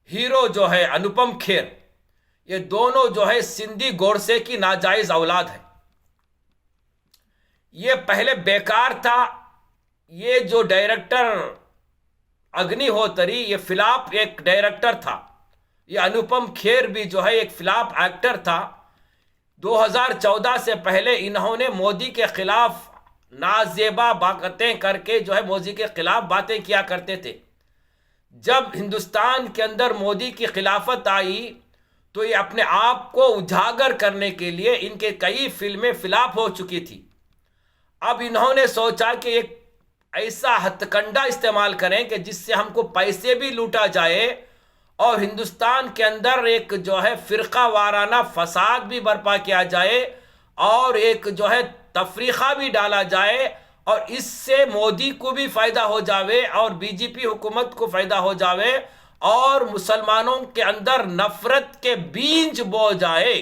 ہیرو جو ہے انوپم کھیر، یہ دونوں جو ہے سندھی گوڈسے کی ناجائز اولاد ہے. یہ پہلے بیکار تھا. یہ جو ڈائریکٹر اگنی ہوتری یہ فلاپ ایک ڈائریکٹر تھا. یہ انوپم کھیر بھی جو ہے ایک فلاپ ایکٹر تھا. 2014 سے پہلے انہوں نے مودی کے خلاف نازیبا باتیں کر کے جو ہے مودی کے خلاف باتیں کیا کرتے تھے. جب ہندوستان کے اندر مودی کی خلافت آئی تو یہ اپنے آپ کو اجاگر کرنے کے لیے ان کے کئی فلمیں فلاپ ہو چکی تھی. اب انہوں نے سوچا کہ ایک ایسا ہتھ کنڈا استعمال کریں کہ جس سے ہم کو پیسے بھی لوٹا جائے اور ہندوستان کے اندر ایک جو ہے فرقہ وارانہ فساد بھی برپا کیا جائے اور ایک جو ہے تفریقہ بھی ڈالا جائے اور اس سے مودی کو بھی فائدہ ہو جاوے اور بی جے پی حکومت کو فائدہ ہو جاوے اور مسلمانوں کے اندر نفرت کے بیج بو جائے.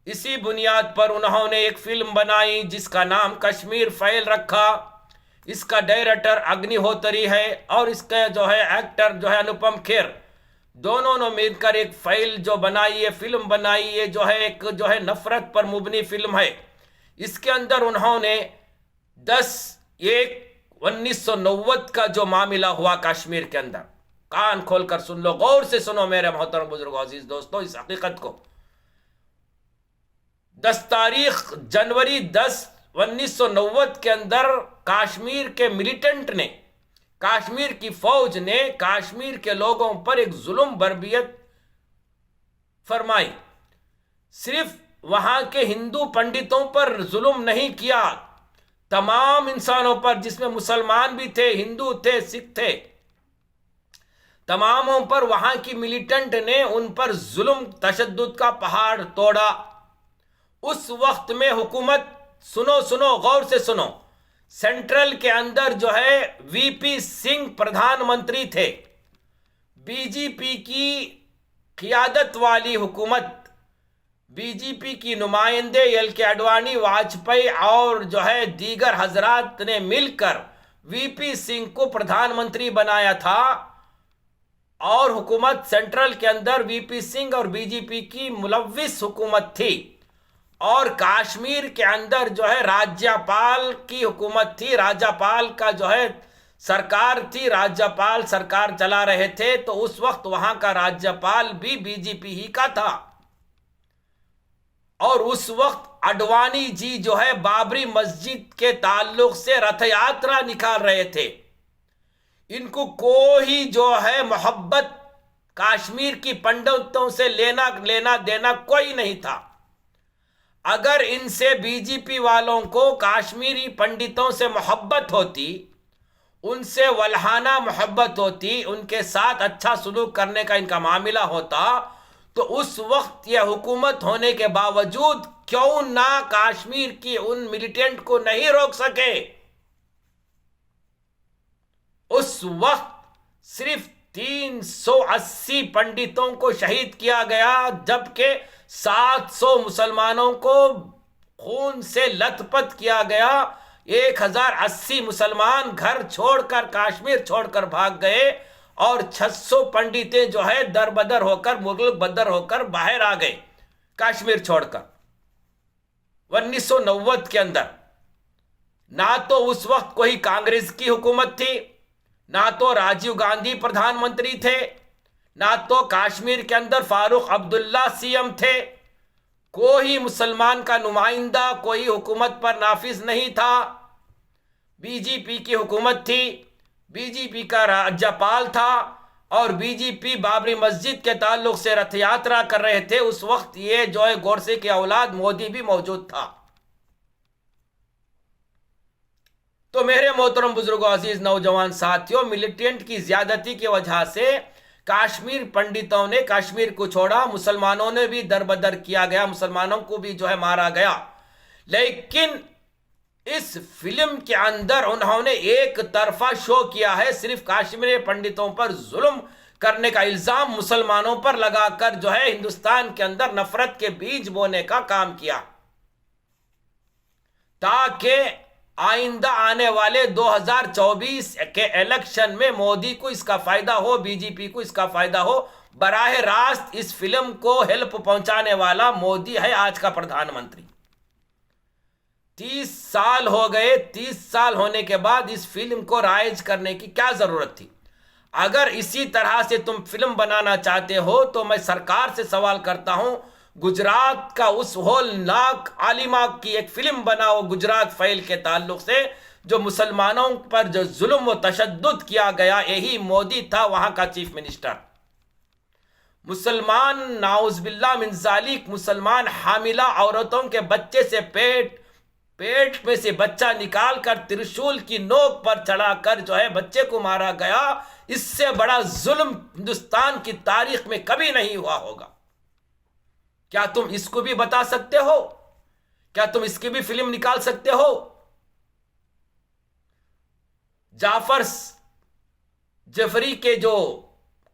اسی بنیاد پر انہوں نے ایک فلم بنائی جس کا نام کشمیر فائل رکھا. اس کا ڈائریکٹر اگنی ہوتری ہے اور اس کا جو ہے ایکٹر جو ہے انوپم کھیر. دونوں نے مل کر ایک فائل جو بنائی ہے، فلم بنائی ہے، جو ہے ایک جو ہے نفرت پر مبنی فلم ہے. اس کے اندر انہوں نے 10/1/1990 کا جو معاملہ ہوا کشمیر کے اندر، کان کھول کر سن لو، غور سے سنو میرے محترم بزرگوں عزیز دوستو اس حقیقت کو. 10 تاریخ جنوری 10/1990 کے اندر کشمیر کے ملیٹنٹ نے، کشمیر کی فوج نے کشمیر کے لوگوں پر ایک ظلم بربریت فرمائی. صرف وہاں کے ہندو پنڈتوں پر ظلم نہیں کیا، تمام انسانوں پر، جس میں مسلمان بھی تھے، ہندو تھے، سکھ تھے، تماموں پر وہاں کی ملیٹنٹ نے ان پر ظلم تشدد کا پہاڑ توڑا. اس وقت میں حکومت، سنو غور سے سنو، سینٹرل کے اندر جو ہے وی پی سنگھ پردھان منتری تھے، بی جے پی کی قیادت والی حکومت، بی جے پی کی نمائندے ایل کے اڈوانی، واجپئی اور جو ہے دیگر حضرات نے مل کر وی پی سنگھ کو پردھان منتری بنایا تھا، اور حکومت سینٹرل کے اندر وی پی سنگھ اور بی جے پی کی ملوث حکومت تھی، اور کاشمیر کے اندر جو ہے راجیہ کی حکومت تھی، راجیہ کا جو ہے سرکار تھی، راجیہ سرکار چلا رہے تھے، تو اس وقت وہاں کا راجیہ بھی بی جے پی ہی کا تھا، اور اس وقت اڈوانی جی جو ہے بابری مسجد کے تعلق سے رتھ یاترا نکال رہے تھے، ان کو کوئی جو ہے محبت کاشمیر کی پنڈتوں سے لینا دینا کوئی نہیں تھا۔ اگر ان سے بی جے پی والوں کو کاشمیری پنڈتوں سے محبت ہوتی، ان سے ولہانہ محبت ہوتی، ان کے ساتھ اچھا سلوک کرنے کا ان کا معاملہ ہوتا، تو اس وقت یہ حکومت ہونے کے باوجود کیوں نہ کاشمیر کی ان ملیٹنٹ کو نہیں روک سکے۔ اس وقت صرف 380 پنڈتوں کو شہید کیا گیا، جبکہ 700 مسلمانوں کو خون سے لت پت کیا گیا، 1080 مسلمان گھر چھوڑ کر، کاشمیر چھوڑ کر بھاگ گئے، اور 600 پنڈتیں جو ہے در بدر ہو کر، مغل بدر ہو کر باہر آ گئے کاشمیر چھوڑ کر۔ 1990 کے اندر نہ تو اس وقت کوئی کانگریس کی حکومت تھی، نہ تو راجیو گاندھی پردھان منتری تھے، نہ تو کاشمیر کے اندر فاروق عبداللہ سی ایم تھے، کوئی مسلمان کا نمائندہ کوئی حکومت پر نافذ نہیں تھا، بی جے پی کی حکومت تھی، بی جے پی کا راجیہ تھا، اور بی جے پی بابری مسجد کے تعلق سے رتھ یاترا کر رہے تھے۔ اس وقت یہ جو ہے گوڈسے کی اولاد مودی بھی موجود تھا۔ تو میرے محترم بزرگوں، عزیز نوجوان ساتھیوں، ملیٹنٹ کی زیادتی کی وجہ سے کاشمیر پنڈتوں نے کاشمیر کو چھوڑا، مسلمانوں نے بھی در بدر کیا گیا، مسلمانوں کو بھی جو ہے مارا گیا، لیکن اس فلم کے اندر انہوں نے ایک طرفہ شو کیا ہے، صرف کاشمیری پنڈتوں پر ظلم کرنے کا الزام مسلمانوں پر لگا کر جو ہے ہندوستان کے اندر نفرت کے بیج بونے کا کام کیا، تاکہ آئندہ آنے والے 2024 کے الیکشن میں مودی کو اس کا فائدہ ہو، بی جے پی کو اس کا فائدہ ہو۔ براہ راست اس فلم کو ہیلپ پہنچانے والا مودی ہے، آج کا پردھان منتری۔ 30 سال ہو گئے، 30 سال ہونے کے بعد اس فلم کو رائج کرنے کی کیا ضرورت تھی؟ اگر اسی طرح سے تم فلم بنانا چاہتے ہو تو میں سرکار سے سوال کرتا ہوں، گجرات کا اس ہولناک عالمہ کی ایک فلم بناؤ گجرات فائل کے تعلق سے، جو مسلمانوں پر جو ظلم و تشدد کیا گیا، یہی مودی تھا وہاں کا چیف منسٹر۔ مسلمان، نعوذ باللہ من ذالک، مسلمان حاملہ عورتوں کے بچے سے پیٹ میں سے بچہ نکال کر ترشول کی نوک پر چڑھا کر جو ہے بچے کو مارا گیا۔ اس سے بڑا ظلم ہندوستان کی تاریخ میں کبھی نہیں ہوا ہوگا۔ کیا تم اس کو بھی بتا سکتے ہو؟ کیا تم اس کی بھی فلم نکال سکتے ہو؟ جعفر جعفری کے جو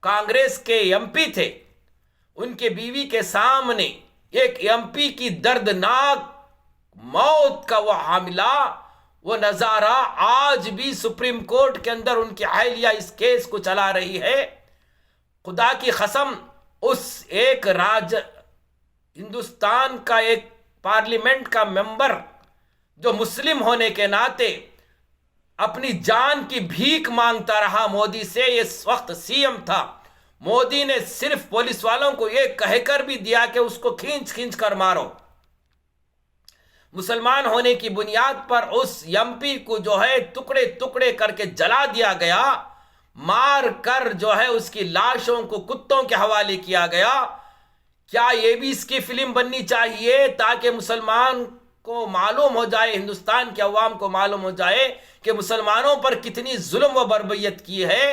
کانگریس کے ایم پی تھے، ان کے بیوی کے سامنے ایک ایم پی کی دردناک موت کا وہ حاملہ، وہ نظارہ آج بھی سپریم کورٹ کے اندر ان کی اہلیہ اس کیس کو چلا رہی ہے۔ خدا کی قسم، اس ایک ہندوستان کا ایک پارلیمنٹ کا ممبر جو مسلم ہونے کے ناطے اپنی جان کی بھیک مانگتا رہا مودی سے، اس وقت سی ایم تھا، مودی نے صرف پولیس والوں کو یہ کہہ کر بھی دیا کہ اس کو کھینچ کر مارو۔ مسلمان ہونے کی بنیاد پر اس ایم پی کو جو ہے ٹکڑے ٹکڑے کر کے جلا دیا گیا، مار کر جو ہے اس کی لاشوں کو کتوں کے حوالے کیا گیا۔ کیا یہ بھی اس کی فلم بننی چاہیے تاکہ مسلمان کو معلوم ہو جائے، ہندوستان کے عوام کو معلوم ہو جائے کہ مسلمانوں پر کتنی ظلم و بربریت کی ہے؟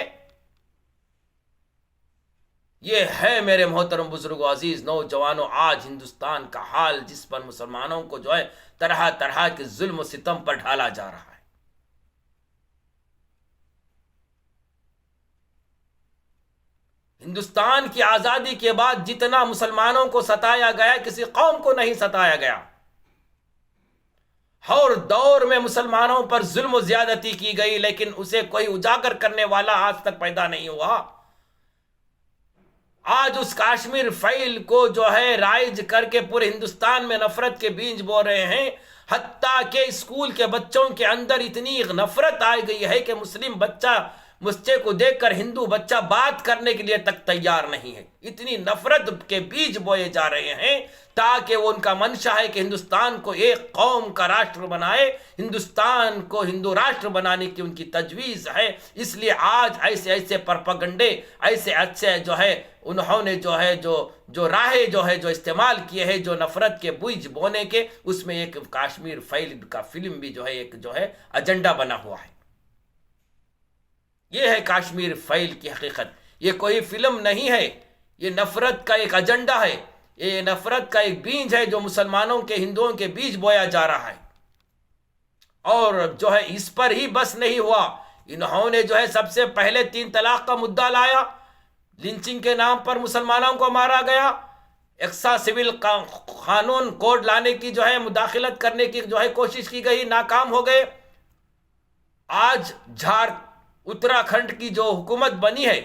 یہ ہے میرے محترم بزرگوں، عزیز نوجوانوں، آج ہندوستان کا حال، جس پر مسلمانوں کو جو ہے طرح طرح کے ظلم و ستم پر ڈھالا جا رہا ہے۔ ہندوستان کی آزادی کے بعد جتنا مسلمانوں کو ستایا گیا، کسی قوم کو نہیں ستایا گیا۔ ہر دور میں مسلمانوں پر ظلم و زیادتی کی گئی، لیکن اسے کوئی اجاگر کرنے والا آج تک پیدا نہیں ہوا۔ آج اس کشمیر فائل کو جو ہے رائج کر کے پورے ہندوستان میں نفرت کے بیج بو رہے ہیں، حتیٰ کہ اسکول کے بچوں کے اندر اتنی نفرت آ گئی ہے کہ مسلم بچے کو دیکھ کر ہندو بچہ بات کرنے کے لیے تک تیار نہیں ہے۔ اتنی نفرت کے بیج بوئے جا رہے ہیں، تاکہ وہ ان کا منشا ہے کہ ہندوستان کو ایک قوم کا راشٹر بنائے، ہندوستان کو ہندو راشٹر بنانے کی ان کی تجویز ہے۔ اس لیے آج ایسے پرپگنڈے، ایسے جو ہے انہوں نے جو راہیں جو استعمال کیے ہیں، جو نفرت کے بیج بونے کے، اس میں ایک کشمیر فائل کا فلم بھی ایک ایجنڈا بنا ہوا ہے۔ یہ ہے کشمیر فائل کی حقیقت۔ یہ کوئی فلم نہیں ہے، یہ نفرت کا ایک ایجنڈا ہے، یہ نفرت کا ایک بیج ہے جو مسلمانوں کے، ہندوؤں کے بیچ بویا جا رہا ہے۔ اور اس پر ہی بس نہیں ہوا، انہوں نے سب سے پہلے 3 طلاق کا مدعا لایا، لنچنگ کے نام پر مسلمانوں کو مارا گیا، ایکسا سول قانون کوڈ لانے کی مداخلت کرنے کی کوشش کی گئی، ناکام ہو گئے۔ آج اتراکھنڈ کی جو حکومت بنی ہے،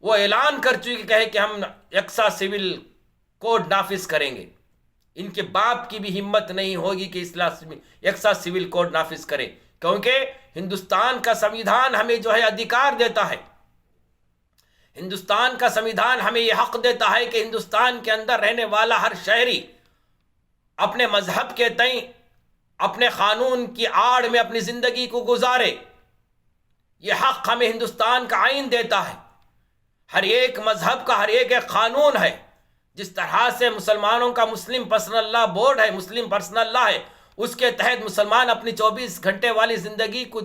وہ اعلان کر چکی ہے کہ ہم ایکسا سول کوڈ نافذ کریں گے۔ ان کے باپ کی بھی ہمت نہیں ہوگی کہ ایکسا سول کوڈ نافذ کرے، کیونکہ ہندوستان کا سمویدھان ہمیں ادھیکار دیتا ہے، ہندوستان کا سمویدھان ہمیں یہ حق دیتا ہے کہ ہندوستان کے اندر رہنے والا ہر شہری اپنے مذہب کے تئیں اپنے قانون کی آڑ میں اپنی زندگی کو گزارے۔ یہ حق ہمیں ہندوستان کا آئین دیتا ہے، ہر ایک مذہب کا ہر ایک قانون ہے۔ جس طرح سے مسلمانوں کا مسلم پرسنل لا بورڈ ہے، مسلم پرسنل لا ہے، اس کے تحت مسلمان اپنی 24 گھنٹے والی زندگی کو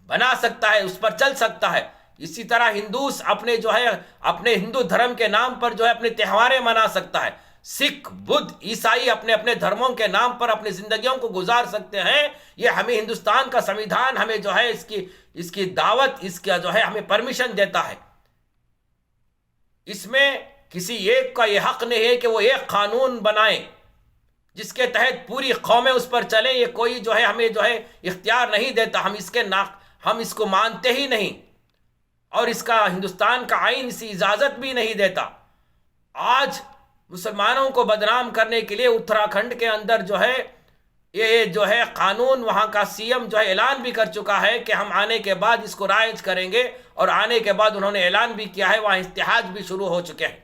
بنا سکتا ہے، اس پر چل سکتا ہے۔ اسی طرح ہندوس اپنے ہندو دھرم کے نام پر اپنے تہواریں منا سکتا ہے۔ سکھ، بدھ، عیسائی اپنے اپنے دھرموں کے نام پر اپنی زندگیوں کو گزار سکتے ہیں۔ یہ ہمیں ہندوستان کا سمویدھان ہمیں اس کی دعوت، اس کا ہمیں پرمیشن دیتا ہے۔ اس میں کسی ایک کا یہ حق نہیں ہے کہ وہ ایک قانون بنائیں جس کے تحت پوری قومیں اس پر چلیں۔ یہ کوئی ہمیں اختیار نہیں دیتا، ہم اس کو مانتے ہی نہیں، اور اس کا ہندوستان کا آئین اسی اجازت بھی نہیں دیتا۔ آج مسلمانوں کو بدنام کرنے کے لیے اتراکھنڈ کے اندر یہ قانون، وہاں کا سی ایم اعلان بھی کر چکا ہے کہ ہم آنے کے بعد اس کو رائج کریں گے، اور آنے کے بعد انہوں نے اعلان بھی کیا ہے، وہاں احتجاج بھی شروع ہو چکے ہیں۔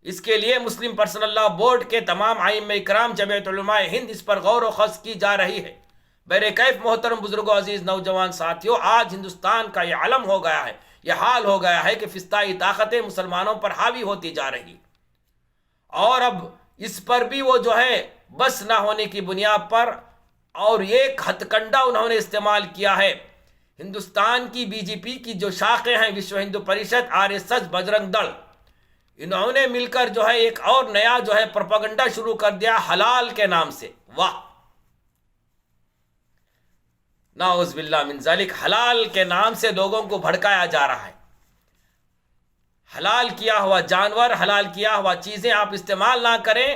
اس کے لیے مسلم پرسنل لا بورڈ کے تمام ائمہ اکرام، جمعیت علماء ہند اس پر غور و خوض کی جا رہی ہے۔ بہرکیف محترم بزرگوں، عزیز نوجوان ساتھیوں، آج ہندوستان کا یہ علم ہو گیا ہے، یہ حال ہو گیا ہے کہ فسطائی طاقتیں مسلمانوں پر حاوی ہوتی جا رہی، اور اب اس پر بھی وہ بس نہ ہونے کی بنیاد پر اور ایک ہتھ کنڈا انہوں نے استعمال کیا ہے۔ ہندوستان کی بی جے پی کی جو شاخیں ہیں، وشو ہندو پریشد، RSS، بجرنگ دل، انہوں نے مل کر ایک اور نیا پروپیگنڈا شروع کر دیا حلال کے نام سے۔ واہ، نعوذ باللہ من ذالک، حلال کے نام سے لوگوں کو بھڑکایا جا رہا ہے۔ حلال کیا ہوا جانور، حلال کیا ہوا چیزیں آپ استعمال نہ کریں،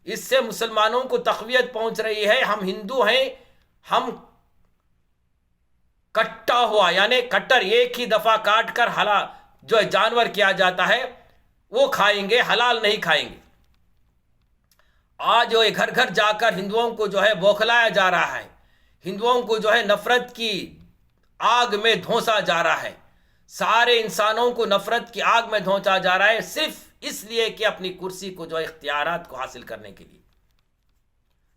اس سے مسلمانوں کو تقویت پہنچ رہی ہے۔ ہم ہندو ہیں، ہم کٹا ہوا یعنی کٹر ایک ہی دفعہ کاٹ کر حلال جانور کیا جاتا ہے وہ کھائیں گے، حلال نہیں کھائیں گے۔ آج گھر گھر جا کر ہندوؤں کو بوکھلایا جا رہا ہے، ہندوؤں کو نفرت کی آگ میں دھونسا جا رہا ہے، سارے انسانوں کو نفرت کی آگ میں دھونسا جا رہا ہے، صرف اس لیے کہ اپنی کرسی کو اختیارات کو حاصل کرنے کے لیے۔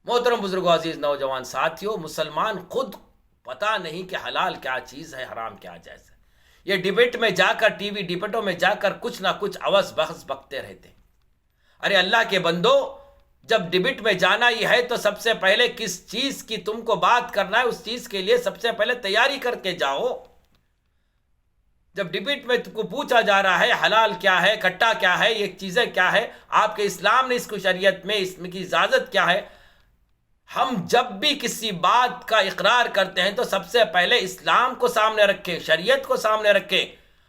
محترم بزرگوں، عزیز نوجوان ساتھیوں، مسلمان خود پتہ نہیں کہ حلال کیا چیز ہے، حرام کیا جائز ہے۔ یہ ڈیبیٹ میں جا کر، ٹی وی ڈیبیٹوں میں جا کر کچھ نہ کچھ عوض بحث بکتے رہتے ہیں۔ ارے اللہ کے بندو، جب ڈیبیٹ میں جانا ہی ہے تو سب سے پہلے کس چیز کی تم کو بات کرنا ہے، اس چیز کے لیے سب سے پہلے تیاری کر کے جاؤ۔ جب ڈبیٹ میں کو پوچھا جا رہا ہے حلال کیا ہے، کھٹا کیا ہے، یہ چیزیں کیا ہے، آپ کے اسلام نے اس کو شریعت میں اس کی اجازت کیا ہے، ہم جب بھی کسی بات کا اقرار کرتے ہیں تو سب سے پہلے اسلام کو سامنے رکھیں، شریعت کو سامنے رکھیں.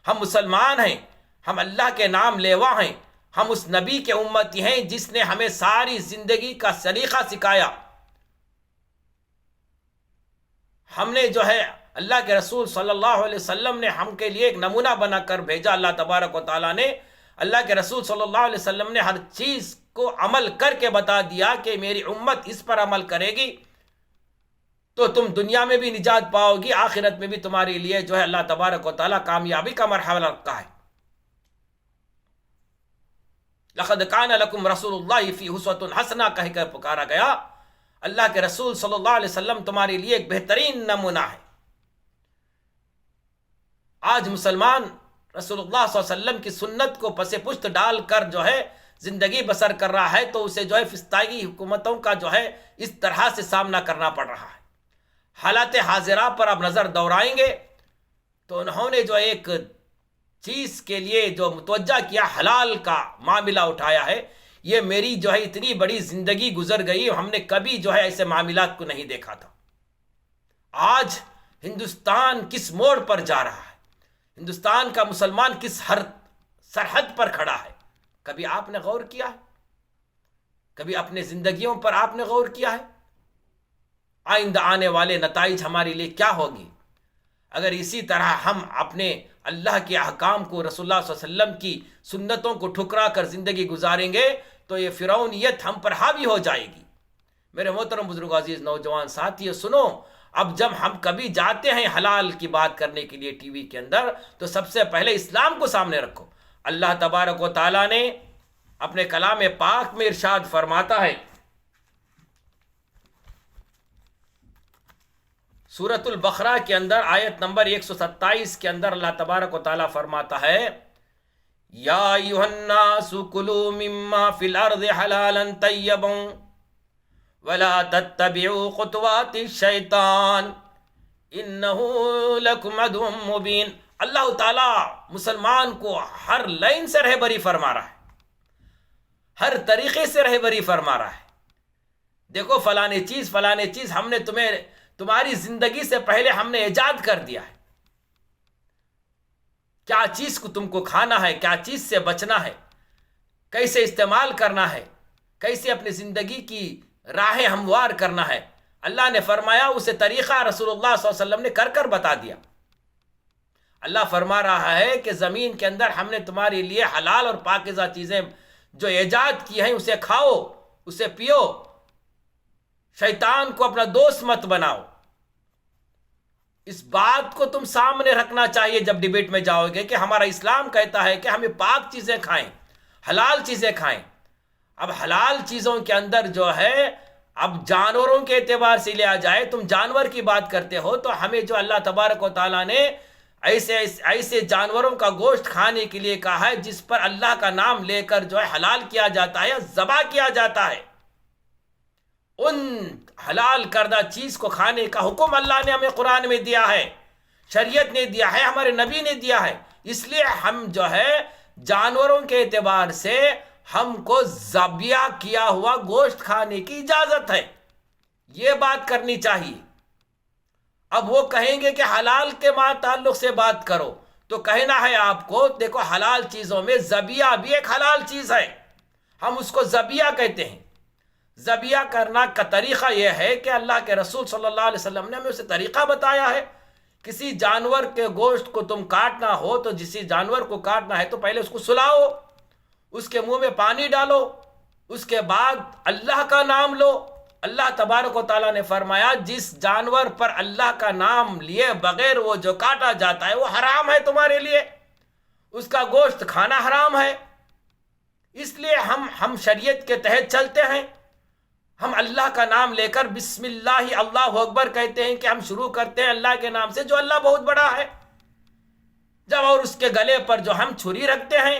ہم مسلمان ہیں، ہم اللہ کے نام لیوا ہیں، ہم اس نبی کے امتی ہیں جس نے ہمیں ساری زندگی کا سلیقہ سکھایا. ہم نے جو ہے اللہ کے رسول صلی اللہ علیہ وسلم نے ہم کے لیے ایک نمونہ بنا کر بھیجا. اللہ تبارک و تعالیٰ نے اللہ کے رسول صلی اللہ علیہ وسلم نے ہر چیز کو عمل کر کے بتا دیا کہ میری امت اس پر عمل کرے گی تو تم دنیا میں بھی نجات پاؤ گی، آخرت میں بھی تمہارے لیے جو ہے اللہ تبارک و تعالیٰ کامیابی کا مرحلہ رکھا ہے. لقد کان لکم رسول اللہ فی اسوۃ حسنہ کہہ کر پکارا گیا. اللہ کے رسول صلی اللہ علیہ وسلم تمہارے لیے ایک بہترین نمونہ ہے. آج مسلمان رسول اللہ صلی اللہ علیہ وسلم کی سنت کو پس پشت ڈال کر جو ہے زندگی بسر کر رہا ہے تو اسے جو ہے فسطائی حکومتوں کا جو ہے اس طرح سے سامنا کرنا پڑ رہا ہے. حالات حاضرہ پر اب نظر دوڑائیں گے تو انہوں نے جو ایک چیز کے لیے جو متوجہ کیا، حلال کا معاملہ اٹھایا ہے. یہ میری جو ہے اتنی بڑی زندگی گزر گئی، ہم نے کبھی جو ہے ایسے معاملات کو نہیں دیکھا تھا. آج ہندوستان کس موڑ پر جا رہا ہے، ہندوستان کا مسلمان کس ہر سرحد پر کھڑا ہے، کبھی آپ نے غور کیا ہے؟ کبھی اپنے زندگیوں پر آپ نے غور کیا ہے؟ آئندہ آنے والے نتائج ہمارے لیے کیا ہوگی اگر اسی طرح ہم اپنے اللہ کے احکام کو، رسول اللہ صلی اللہ علیہ وسلم کی سنتوں کو ٹھکرا کر زندگی گزاریں گے تو یہ فرعونیت ہم پر حاوی ہو جائے گی. میرے محترم بزرگ، عزیز نوجوان ساتھیو، سنو، اب جب ہم کبھی جاتے ہیں حلال کی بات کرنے کے لیے ٹی وی کے اندر تو سب سے پہلے اسلام کو سامنے رکھو. اللہ تبارک و تعالیٰ نے اپنے کلام پاک میں ارشاد فرماتا ہے، سورۃ البقرہ کے اندر آیت نمبر 127 کے اندر اللہ تبارک و تعالیٰ فرماتا ہے، یا ایھا الناس کلوا مما فی الارض حلالا طیبا ولا تتبعوا خطوات الشیطان انہ لکم عدو مبین. اللہ تعالیٰ مسلمان کو ہر لائن سے رہبری فرما رہا ہے، ہر طریقے سے رہبری فرما رہا ہے. دیکھو فلانے چیز ہم نے تمہاری زندگی سے پہلے ہم نے ایجاد کر دیا ہے. کیا چیز کو تم کو کھانا ہے، کیا چیز سے بچنا ہے، کیسے استعمال کرنا ہے، کیسے اپنی زندگی کی راہیں ہموار کرنا ہے. اللہ نے فرمایا، اسے طریقہ رسول اللہ صلی اللہ علیہ وسلم نے کر بتا دیا. اللہ فرما رہا ہے کہ زمین کے اندر ہم نے تمہارے لیے حلال اور پاکیزہ چیزیں جو ایجاد کی ہیں اسے کھاؤ، اسے پیو، شیطان کو اپنا دوست مت بناؤ. اس بات کو تم سامنے رکھنا چاہیے جب ڈیبیٹ میں جاؤ گے کہ ہمارا اسلام کہتا ہے کہ ہمیں پاک چیزیں کھائیں، حلال چیزیں کھائیں. اب حلال چیزوں کے اندر جو ہے اب جانوروں کے اعتبار سے لیا جائے، تم جانور کی بات کرتے ہو تو ہمیں جو اللہ تبارک و تعالیٰ نے ایسے جانوروں کا گوشت کھانے کے لیے کہا ہے جس پر اللہ کا نام لے کر جو ہے حلال کیا جاتا ہے یا ذبح کیا جاتا ہے. ان حلال کردہ چیز کو کھانے کا حکم اللہ نے ہمیں قرآن میں دیا ہے، شریعت نے دیا ہے، ہمارے نبی نے دیا ہے. اس لیے ہم جو ہے جانوروں کے اعتبار سے ہم کو ذبیحہ کیا ہوا گوشت کھانے کی اجازت ہے. یہ بات کرنی چاہیے. اب وہ کہیں گے کہ حلال کے تعلق سے بات کرو تو کہنا ہے آپ کو، دیکھو حلال چیزوں میں ذبیحہ بھی ایک حلال چیز ہے، ہم اس کو ذبیحہ کہتے ہیں. ذبیحہ کرنا کا طریقہ یہ ہے کہ اللہ کے رسول صلی اللہ علیہ وسلم نے ہمیں اسے طریقہ بتایا ہے. کسی جانور کے گوشت کو تم کاٹنا ہو تو جسی جانور کو کاٹنا ہے تو پہلے اس کو سلاؤ، اس کے منہ میں پانی ڈالو، اس کے بعد اللہ کا نام لو. اللہ تبارک و تعالیٰ نے فرمایا جس جانور پر اللہ کا نام لیے بغیر وہ جو کاٹا جاتا ہے وہ حرام ہے تمہارے لیے، اس کا گوشت کھانا حرام ہے. اس لیے ہم شریعت کے تحت چلتے ہیں. ہم اللہ کا نام لے کر بسم اللہ اللہ اکبر کہتے ہیں کہ ہم شروع کرتے ہیں اللہ کے نام سے جو اللہ بہت بڑا ہے. جب اور اس کے گلے پر جو ہم چھری رکھتے ہیں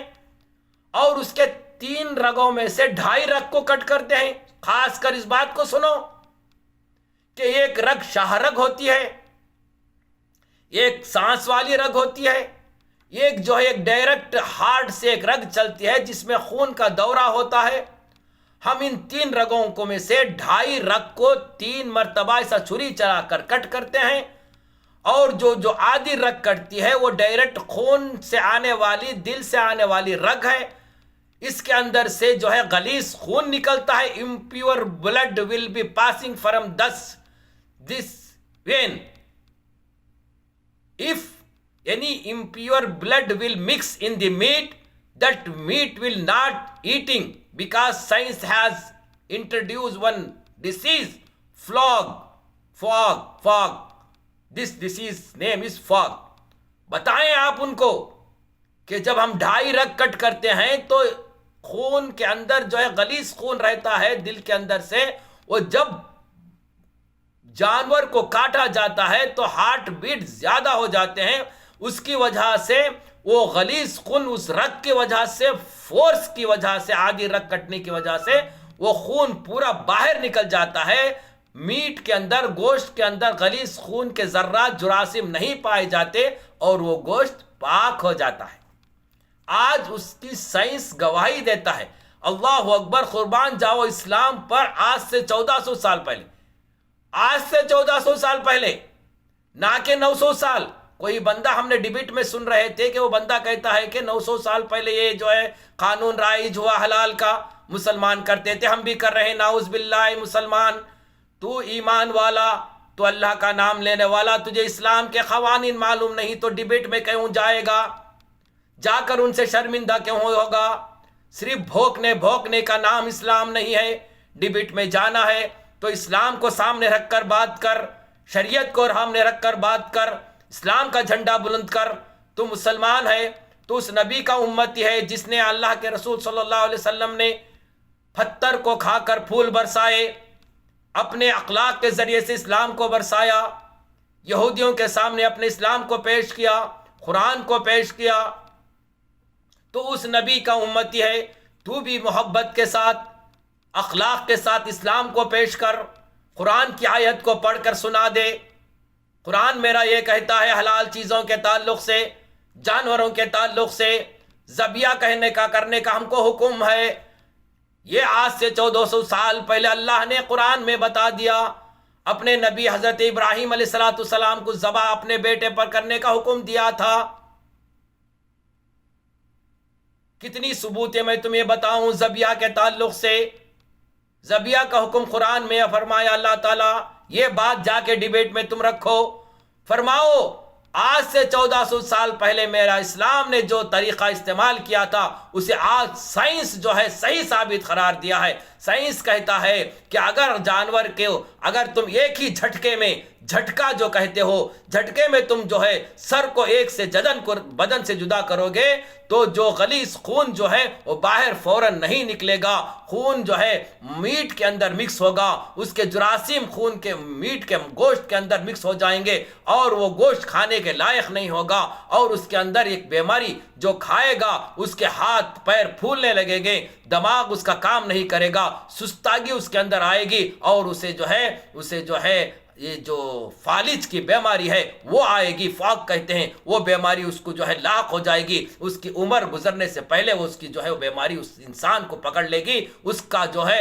اور اس کے 3 رگوں میں سے 2.5 رگ کو کٹ کرتے ہیں. خاص کر اس بات کو سنو کہ ایک رگ شاہ رگ ہوتی ہے، ایک سانس والی رگ ہوتی ہے، ایک جو ہے ایک ڈائریکٹ ہارٹ سے ایک رگ چلتی ہے جس میں خون کا دورہ ہوتا ہے. ہم ان 3 رگوں کو میں سے 2.5 رگ کو 3 مرتبہ ایسا چھری چلا کر کٹ کرتے ہیں، اور جو آدھی رگ کٹتی ہے وہ ڈائریکٹ خون سے آنے والی، دل سے آنے والی رگ ہے. اس کے اندر سے جو ہے غلیظ خون نکلتا ہے. impure blood will be passing from this vein. If any impure blood will mix in the meat, that meat will not eating, because science has introduced one disease, fog. This disease name is fog. بتائیں آپ ان کو کہ جب ہم 2.5 رگ کٹ کرتے ہیں تو خون کے اندر جو ہے غلیظ خون رہتا ہے دل کے اندر سے، وہ جب جانور کو کاٹا جاتا ہے تو ہارٹ بیٹ زیادہ ہو جاتے ہیں. اس کی وجہ سے وہ غلیظ خون اس رگ کی وجہ سے، فورس کی وجہ سے، آدھی رگ کٹنے کی وجہ سے وہ خون پورا باہر نکل جاتا ہے. میٹ کے اندر، گوشت کے اندر غلیظ خون کے ذرات، جراثیم نہیں پائے جاتے اور وہ گوشت پاک ہو جاتا ہے. آج اس کی سائنس گواہی دیتا ہے. اللہ اکبر، قربان جاؤ اسلام پر آج سے 1400 سال پہلے، آج سے 1400 سال پہلے، نہ کہ 900 سال. کوئی بندہ، ہم نے ڈیبیٹ میں سن رہے تھے کہ وہ بندہ کہتا ہے کہ 900 سال پہلے یہ جو ہے قانون رائج ہوا حلال کا، مسلمان کرتے تھے، ہم بھی کر رہے ہیں. نعوذ باللہ. مسلمان، تو ایمان والا، تو اللہ کا نام لینے والا، تجھے اسلام کے قوانین معلوم نہیں تو ڈیبیٹ میں کیوں جائے گا؟ جا کر ان سے شرمندہ کیوں ہوگا؟ صرف بھوکنے کا نام اسلام نہیں ہے. ڈیبیٹ میں جانا ہے تو اسلام کو سامنے رکھ کر بات کر، شریعت کو سامنے رکھ کر بات کر، اسلام کا جھنڈا بلند کر. تو مسلمان ہے، تو اس نبی کا امتی ہے جس نے اللہ کے رسول صلی اللہ علیہ وسلم نے پتھر کو کھا کر پھول برسائے، اپنے اخلاق کے ذریعے سے اسلام کو برسایا، یہودیوں کے سامنے اپنے اسلام کو پیش کیا، قرآن کو پیش کیا. تو اس نبی کا امتی ہے. تو بھی محبت کے ساتھ، اخلاق کے ساتھ اسلام کو پیش کر، قرآن کی آیت کو پڑھ کر سنا دے. قرآن میرا یہ کہتا ہے حلال چیزوں کے تعلق سے، جانوروں کے تعلق سے ذبیحہ کرنے کا ہم کو حکم ہے. یہ آج سے 1400 سال پہلے اللہ نے قرآن میں بتا دیا. اپنے نبی حضرت ابراہیم علیہ السلام کو ذبح اپنے بیٹے پر کرنے کا حکم دیا تھا. کتنی ثبوتیں میں تمہیں بتاؤں ذبیحہ کے تعلق سے. ذبیحہ کا حکم قرآن میں فرمایا اللہ تعالیٰ. یہ بات جا کے ڈیبیٹ میں تم رکھو، فرماؤ آج سے 1400 سال پہلے میرا اسلام نے جو طریقہ استعمال کیا تھا اسے آج سائنس جو ہے صحیح ثابت قرار دیا ہے. سائنس کہتا ہے کہ اگر جانور کے، اگر تم ایک ہی جھٹکے میں، جھٹکا جو کہتے ہو، جھٹکے میں تم جو ہے سر کو ایک سے بدن سے جدا کرو گے تو جو غلیظ خون جو ہے وہ باہر فوراً نہیں نکلے گا. خون جو ہے میٹ کے اندر مکس ہوگا، اس کے جراثیم خون کے میٹ کے گوشت کے اندر مکس ہو جائیں گے اور وہ گوشت کھانے کے لائق نہیں ہوگا، اور اس کے اندر ایک بیماری، جو کھائے گا اس کے ہاتھ پیر پھولنے لگیں گے، دماغ اس کا کام نہیں کرے گا، سستاگی اس کے اندر آئے گی، اور اسے جو ہے یہ جو فالج کی بیماری ہے وہ آئے گی. فاق کہتے ہیں. وہ بیماری اس کو جو ہے لاق ہو جائے گی. اس کی عمر گزرنے سے پہلے اس کی جو ہے وہ بیماری اس انسان کو پکڑ لے گی. اس کا جو ہے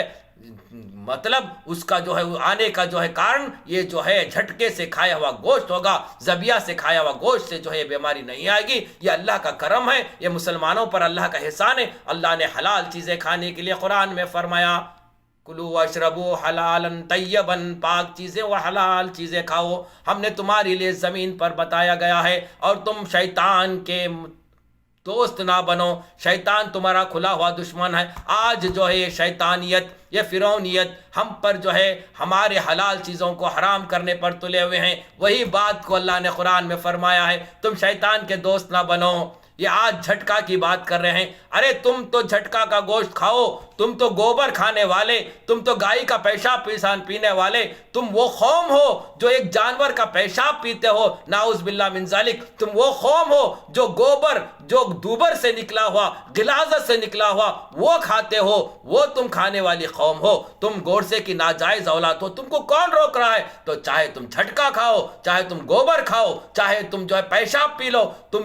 مطلب اس کا جو ہے آنے کا جو ہے کارن یہ جو ہے جھٹکے سے کھایا ہوا گوشت ہوگا. ذبیحہ سے کھایا ہوا گوشت سے جو ہے یہ بیماری نہیں آئے گی. یہ اللہ کا کرم ہے، یہ مسلمانوں پر اللہ کا احسان ہے. اللہ نے حلال چیزیں کھانے کے لیے قرآن میں فرمایا کلو واشربو حلالا طیبا، پاک چیزیں و حلال چیزیں کھاؤ. ہم نے تمہارے لیے زمین پر بتایا گیا ہے، اور تم شیطان کے دوست نہ بنو. شیطان تمہارا کھلا ہوا دشمن ہے. آج جو ہے یہ شیطانیت، یہ فرعونیت ہم پر جو ہے ہمارے حلال چیزوں کو حرام کرنے پر تلے ہوئے ہیں. وہی بات کو اللہ نے قرآن میں فرمایا ہے تم شیطان کے دوست نہ بنو. یہ آج جھٹکا کی بات کر رہے ہیں. ارے تم تو جھٹکا کا گوشت کھاؤ، تم تو گوبر کھانے والے، تم تو گائے کا پیشاب پینے والے، تم وہ قوم ہو جو ایک جانور کا پیشاب پیتے ہو، نعوذ باللہ من ذالک، تم وہ قوم ہو جو گوبر، جو دوبر سے نکلا ہوا، غلاظت سے نکلا ہوا وہ کھاتے ہو، وہ تم کھانے والی قوم ہو، تم گوڑسے کی ناجائز اولاد ہو، تم کو کون روک رہا ہے؟ تو چاہے تم جھٹکا کھاؤ، چاہے تم گوبر کھاؤ، چاہے تم جو ہے پیشاب پی لو،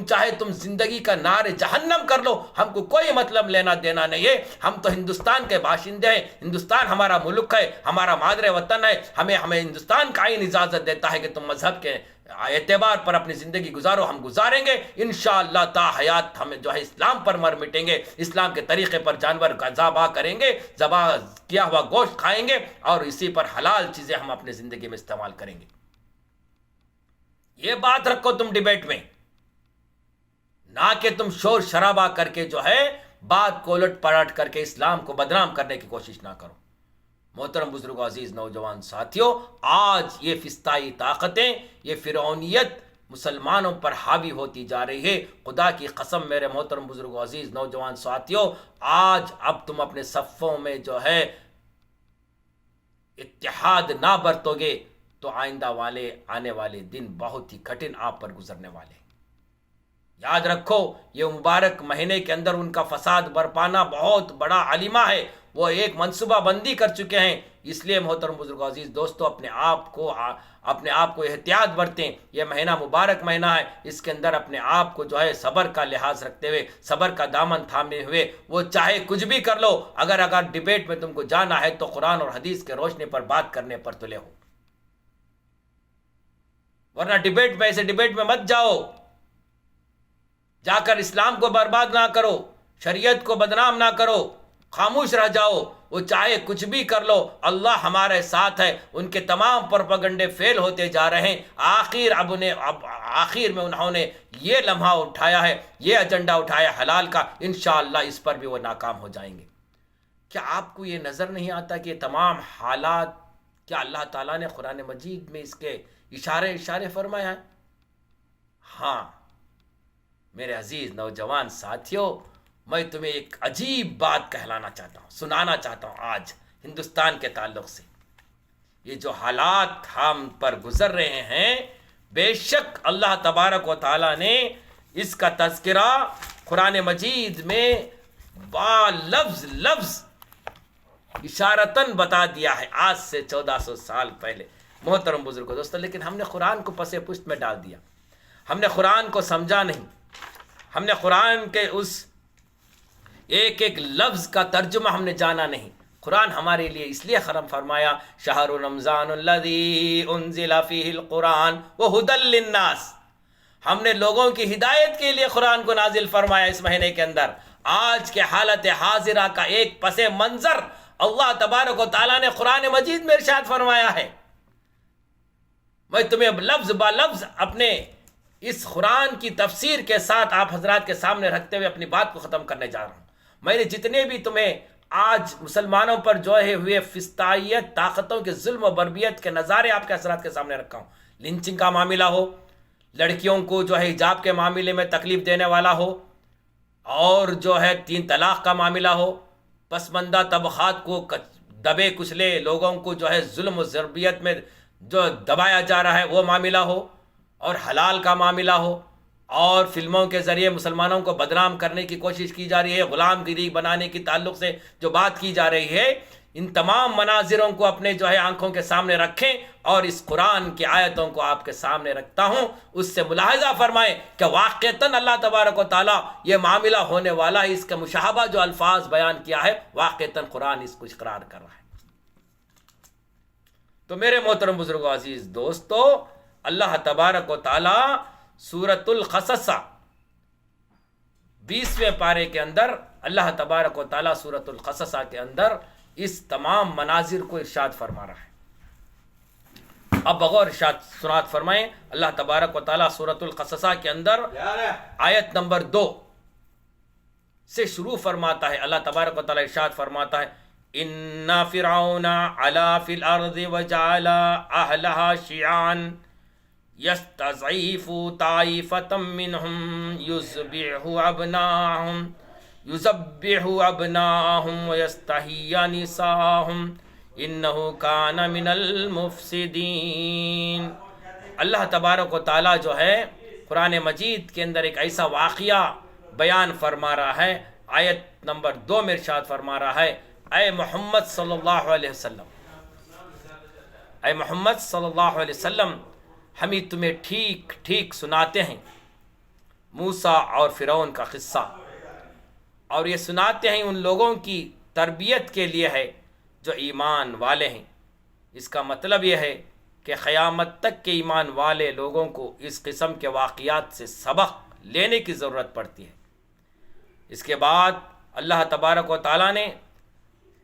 چاہے تم زندگی کا نار جہنم کر لو، ہم کو کوئی مطلب لینا دینا نہیں ہے۔ ہم تو ہندوستان کے باشندے ہیں، ہندوستان ہمارا ملک ہے، ہمارا مادر وطن ہے، ہمیں ہندوستان کا آئین اجازت دیتا ہے کہ تم مذہب کے اعتبار پر اپنی زندگی گزارو، ہم گزاریں گے انشاءاللہ تا حیات، ہمیں جو ہے اسلام پر مر مٹیں گے، اسلام کے طریقے پر جانور کا ذبح کریں گے، ذبح کیا ہوا گوشت کھائیں گے، اور اسی پر حلال چیزیں ہم اپنی زندگی میں استعمال کریں گے۔ یہ بات رکھو تم ڈیبیٹ میں، نہ کہ تم شور شرابہ کر کے جو ہے بات کو الٹ پلٹ کر کے اسلام کو بدنام کرنے کی کوشش نہ کرو۔ محترم بزرگوں، عزیز نوجوان ساتھیوں، آج یہ فسطائی طاقتیں، یہ فرعونیت مسلمانوں پر حاوی ہوتی جا رہی ہے۔ خدا کی قسم میرے محترم بزرگوں، عزیز نوجوان ساتھیوں، آج اب تم اپنے صفوں میں جو ہے اتحاد نہ برتو گے تو آنے والے دن بہت ہی کٹھن آپ پر گزرنے والے ہیں۔ یاد رکھو، یہ مبارک مہینے کے اندر ان کا فساد برپانا بہت بڑا علیمہ ہے، وہ ایک منصوبہ بندی کر چکے ہیں۔ اس لیے محترم بزرگوں، عزیز دوستو، اپنے آپ کو احتیاط برتیں۔ یہ مہینہ مبارک مہینہ ہے، اس کے اندر اپنے آپ کو جو ہے صبر کا لحاظ رکھتے ہوئے، صبر کا دامن تھامے ہوئے، وہ چاہے کچھ بھی کر لو، اگر ڈیبیٹ میں تم کو جانا ہے تو قرآن اور حدیث کے روشنی پر بات کرنے پر تلے ہو، ورنہ ڈیبیٹ میں مت جاؤ، جا کر اسلام کو برباد نہ کرو، شریعت کو بدنام نہ کرو، خاموش رہ جاؤ۔ وہ چاہے کچھ بھی کر لو، اللہ ہمارے ساتھ ہے۔ ان کے تمام پروپیگنڈے فیل ہوتے جا رہے ہیں۔ آخر میں انہوں نے یہ لمحہ اٹھایا ہے، یہ ایجنڈا اٹھایا حلال کا، انشاءاللہ اس پر بھی وہ ناکام ہو جائیں گے۔ کیا آپ کو یہ نظر نہیں آتا کہ یہ تمام حالات کیا اللہ تعالیٰ نے قرآن مجید میں اس کے اشارے فرمایا ہے؟ ہاں میرے عزیز نوجوان ساتھیوں، میں تمہیں ایک عجیب بات کہلانا چاہتا ہوں، سنانا چاہتا ہوں آج ہندوستان کے تعلق سے۔ یہ جو حالات ہم پر گزر رہے ہیں، بے شک اللہ تبارک و تعالیٰ نے اس کا تذکرہ قرآن مجید میں لفظ اشارتاً بتا دیا ہے، آج سے 1400 سال پہلے۔ محترم بزرگوں دوستو، لیکن ہم نے قرآن کو پس پشت میں ڈال دیا، ہم نے قرآن کو سمجھا نہیں، ہم نے قرآن کے اس ایک لفظ کا ترجمہ ہم نے جانا نہیں۔ قرآن ہمارے لیے اس لیے فرمایا شہر رمضان الذی انزل فیہ القرآن وہدی للناس، ہم نے لوگوں کی ہدایت کے لیے قرآن کو نازل فرمایا اس مہینے کے اندر۔ آج کے حالت حاضرہ کا ایک پس منظر اللہ تبارک و تعالیٰ نے قرآن مجید میں ارشاد فرمایا ہے۔ میں تمہیں لفظ با لفظ اپنے اس قرآن کی تفسیر کے ساتھ آپ حضرات کے سامنے رکھتے ہوئے اپنی بات کو ختم کرنے جا رہا ہوں۔ میں نے جتنے بھی تمہیں آج مسلمانوں پر جو ہے ہوئے فسطائیت طاقتوں کے ظلم و بربریت کے نظارے آپ کے حضرات کے سامنے رکھا ہوں، لنچنگ کا معاملہ ہو، لڑکیوں کو جو ہے حجاب کے معاملے میں تکلیف دینے والا ہو، اور جو ہے 3 طلاق کا معاملہ ہو، پسماندہ طبقات کو دبے کچلے لوگوں کو جو ہے ظلم و ضربیت میں جو دبایا جا رہا ہے وہ معاملہ ہو، اور حلال کا معاملہ ہو، اور فلموں کے ذریعے مسلمانوں کو بدنام کرنے کی کوشش کی جا رہی ہے، غلام گیری بنانے کی تعلق سے جو بات کی جا رہی ہے، ان تمام مناظروں کو اپنے جو ہے آنکھوں کے سامنے رکھیں، اور اس قرآن کی آیتوں کو آپ کے سامنے رکھتا ہوں، اس سے ملاحظہ فرمائیں کہ واقعتاً اللہ تبارک و تعالیٰ یہ معاملہ ہونے والا ہے، اس کا مشابہ جو الفاظ بیان کیا ہے واقعتاً قرآن اس کو اقرار کر رہا ہے۔ تو میرے محترم بزرگوں، عزیز دوستو، اللہ تبارک و تعالیٰ سورۃ القصص 20ویں پارے کے اندر اللہ تبارک و تعالیٰ سورۃ القصص کے اندر اس تمام مناظر کو ارشاد فرما رہا ہے۔ اب بغور ارشاد سنات فرمائیں، اللہ تبارک و تعالیٰ سورۃ القصص کے اندر آیت نمبر 2 سے شروع فرماتا ہے۔ اللہ تبارک و تعالیٰ ارشاد فرماتا ہے، ان فرعون علا فی الارض وجعل اہلها شیعا یستضعف طائفة منهم یذبح ابناءهم یذبح ابناءہم ویستحیی نساءہم انہ کان من المفسدین۔ اللہ تبارک و تعالیٰ جو ہے قرآن مجید کے اندر ایک ایسا واقعہ بیان فرما رہا ہے۔ آیت نمبر 2 میں ارشاد فرما رہا ہے، اے محمد صلی اللہ علیہ وسلم، اے محمد صلی اللہ علیہ وسلم، ہم ہی تمہیں ٹھیک ٹھیک سناتے ہیں موسیٰ اور فرعون کا قصہ، اور یہ سناتے ہیں ان لوگوں کی تربیت کے لیے ہے جو ایمان والے ہیں۔ اس کا مطلب یہ ہے کہ قیامت تک کے ایمان والے لوگوں کو اس قسم کے واقعات سے سبق لینے کی ضرورت پڑتی ہے۔ اس کے بعد اللہ تبارک و تعالیٰ نے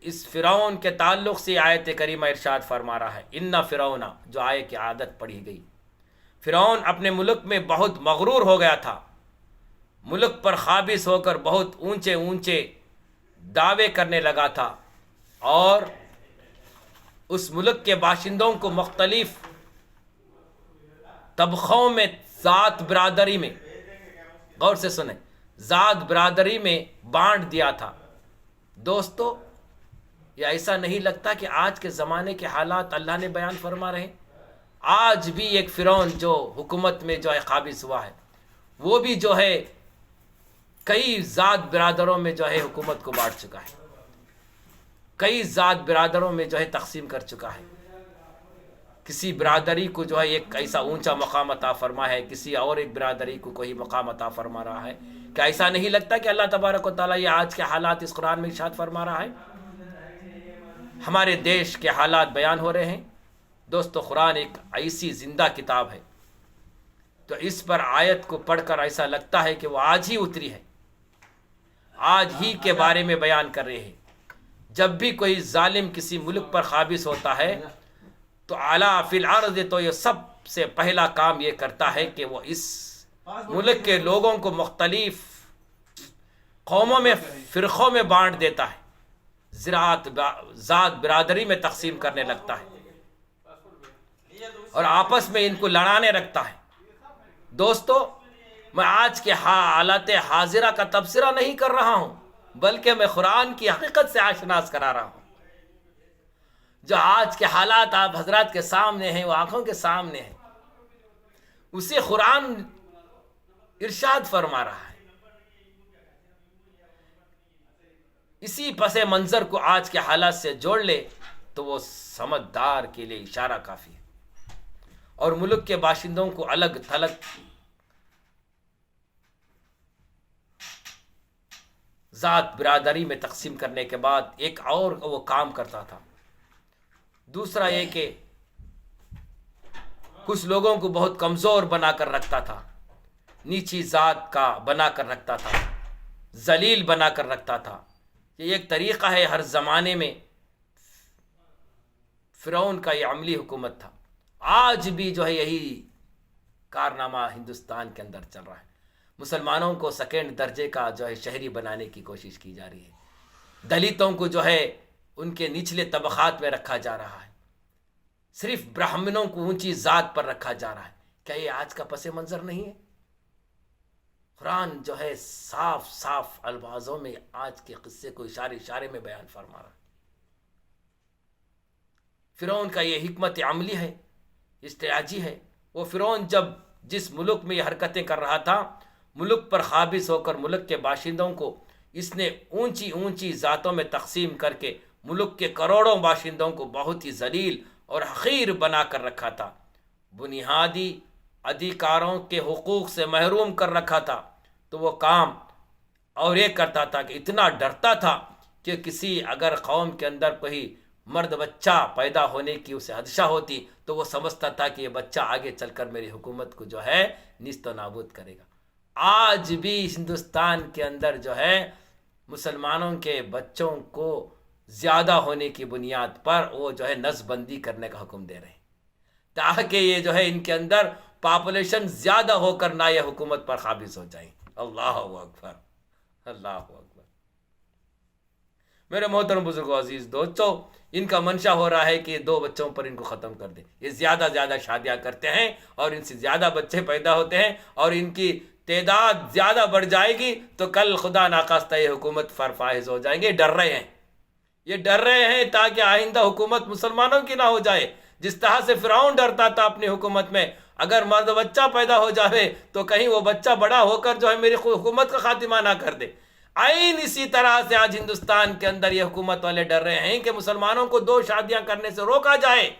اس فرعون کے تعلق سے آیت کریمہ ارشاد فرما رہا ہے، ان فرعون، جو آیت کی عادت پڑھی گئی۔ فرعون اپنے ملک میں بہت مغرور ہو گیا تھا، ملک پر قابض ہو کر بہت اونچے اونچے دعوے کرنے لگا تھا، اور اس ملک کے باشندوں کو مختلف طبقوں میں، ذات برادری میں، غور سے سنیں، ذات برادری میں بانٹ دیا تھا۔ دوستو، یہ ایسا نہیں لگتا کہ آج کے زمانے کے حالات اللہ نے بیان فرما رہے ہیں؟ آج بھی ایک فرعون جو حکومت میں جو ہے قابض ہوا ہے، وہ بھی جو ہے کئی ذات برادروں میں جو ہے حکومت کو بانٹ چکا ہے، کئی ذات برادروں میں جو ہے تقسیم کر چکا ہے۔ کسی برادری کو جو ہے ایک ایسا اونچا مقام عطا فرما ہے، کسی اور ایک برادری کو کوئی مقام عطا فرما رہا ہے۔ کیا ایسا نہیں لگتا کہ اللہ تبارک و تعالیٰ یہ آج کے حالات اس قرآن میں ارشاد فرما رہا ہے؟ ہمارے دیش کے حالات بیان ہو رہے ہیں۔ دوستو، قرآن ایک ایسی زندہ کتاب ہے، تو اس پر آیت کو پڑھ کر ایسا لگتا ہے کہ وہ آج ہی اتری ہے، آج ہی کے بارے میں بیان کر رہے ہیں۔ جب بھی کوئی ظالم کسی ملک پر قابض ہوتا ہے تو اعلیٰ فی الارض، تو یہ سب سے پہلا کام یہ کرتا ہے کہ وہ اس ملک کے لوگوں کو مختلف قوموں میں، فرقوں میں بانٹ دیتا ہے، ذات برادری میں تقسیم کرنے لگتا ہے، اور آپس میں ان کو لڑانے رکھتا ہے۔ دوستو، میں آج کے حالات حاضرہ کا تبصرہ نہیں کر رہا ہوں، بلکہ میں قرآن کی حقیقت سے آشناس کرا رہا ہوں۔ جو آج کے حالات آپ حضرات کے سامنے ہیں، وہ آنکھوں کے سامنے ہیں، اسے قرآن ارشاد فرما رہا ہے۔ اسی پس منظر کو آج کے حالات سے جوڑ لے تو وہ سمجھدار کے لیے اشارہ کافی ہے، اور ملک کے باشندوں کو الگ تھلگ ذات برادری میں تقسیم کرنے کے بعد ایک اور وہ کام کرتا تھا۔ دوسرا یہ کہ کچھ لوگوں کو بہت کمزور بنا کر رکھتا تھا، نیچی ذات کا بنا کر رکھتا تھا، ذلیل بنا کر رکھتا تھا۔ یہ ایک طریقہ ہے ہر زمانے میں، فرعون کا یہ عملی حکومت تھا۔ آج بھی جو ہے یہی کارنامہ ہندوستان کے اندر چل رہا ہے۔ مسلمانوں کو سیکنڈ درجے کا جو ہے شہری بنانے کی کوشش کی جا رہی ہے، دلتوں کو جو ہے ان کے نچلے طبقات میں رکھا جا رہا ہے، صرف برہمنوں کو اونچی ذات پر رکھا جا رہا ہے۔ کیا یہ آج کا پس منظر نہیں ہے؟ قرآن جو ہے صاف صاف الفاظوں میں آج کے قصے کو اشارے میں بیان فرما رہا ہے۔ فرعون کا یہ حکمت عملی ہے، استراتیجی ہے۔ وہ فرعون جب جس ملک میں یہ حرکتیں کر رہا تھا، ملک پر قابض ہو کر ملک کے باشندوں کو اس نے اونچی اونچی ذاتوں میں تقسیم کر کے ملک کے کروڑوں باشندوں کو بہت ہی ذلیل اور حقیر بنا کر رکھا تھا، بنیادی ادھیکاروں کے حقوق سے محروم کر رکھا تھا۔ تو وہ کام اور یہ کرتا تھا کہ اتنا ڈرتا تھا کہ کسی اگر قوم کے اندر کوئی مرد بچہ پیدا ہونے کی اسے خدشہ ہوتی تو وہ سمجھتا تھا کہ یہ بچہ آگے چل کر میری حکومت کو جو ہے نیست و نابود کرے گا۔ آج بھی ہندوستان کے اندر جو ہے مسلمانوں کے بچوں کو زیادہ ہونے کی بنیاد پر وہ جو ہے نسل بندی کرنے کا حکم دے رہے ہیں، تاکہ یہ جو ہے ان کے اندر پاپولیشن زیادہ ہو کر نہ یہ حکومت پر قابض ہو جائیں۔ اللہ اکبر، اللہ اکبر۔ میرے محترم بزرگوں، عزیز دوستوں، ان کا منشا ہو رہا ہے کہ 2 بچوں پر ان کو ختم کر دیں۔ یہ زیادہ شادیاں کرتے ہیں اور ان سے زیادہ بچے پیدا ہوتے ہیں، اور ان کی تعداد زیادہ بڑھ جائے گی تو کل خدا ناخواستہ یہ حکومت فرفائز ہو جائیں گے. ڈر رہے ہیں، یہ ڈر رہے ہیں تاکہ آئندہ حکومت مسلمانوں کی نہ ہو جائے. جس طرح سے فرعون ڈرتا تھا اپنی حکومت میں، اگر مرد بچہ پیدا ہو جائے تو کہیں وہ بچہ بڑا ہو کر جو ہے میری حکومت کا خاتمہ نہ کر دے. عین اسی طرح سے آج ہندوستان کے اندر یہ حکومت والے ڈر رہے ہیں کہ مسلمانوں کو 2 شادیاں کرنے سے روکا جائے،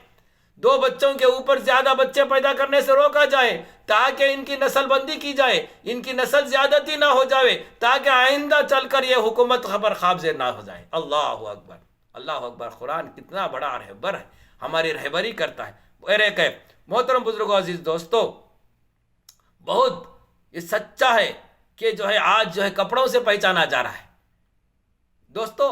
2 بچوں کے اوپر زیادہ بچے پیدا کرنے سے روکا جائے، تاکہ ان کی نسل بندی کی جائے، ان کی نسل زیادتی نہ ہو جائے، تاکہ آئندہ چل کر یہ حکومت خبر خوابزیر نہ ہو جائے. اللہ اکبر، اللہ اکبر. قرآن کتنا بڑا رہبر ہے، ہماری رہبری کرتا ہے. میرے کہ محترم بزرگوں، عزیز دوستو، بہت یہ سچا ہے کہ جو ہے آج جو ہے کپڑوں سے پہچانا جا رہا ہے. دوستو،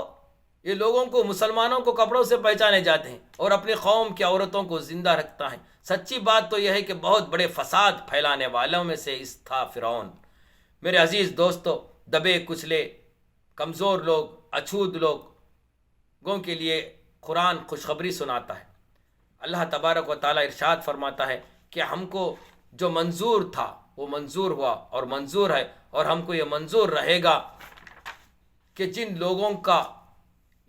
یہ لوگوں کو، مسلمانوں کو کپڑوں سے پہچانے جاتے ہیں اور اپنی قوم کی عورتوں کو زندہ رکھتا ہے. سچی بات تو یہ ہے کہ بہت بڑے فساد پھیلانے والوں میں سے اس تھا فرعون. میرے عزیز دوستو، دبے کچلے کمزور لوگ، اچھوت لوگوں کے لیے قرآن خوشخبری سناتا ہے. اللہ تبارک و تعالیٰ ارشاد فرماتا ہے کہ ہم کو جو منظور تھا وہ منظور ہوا اور منظور ہے، اور ہم کو یہ منظور رہے گا کہ جن لوگوں کا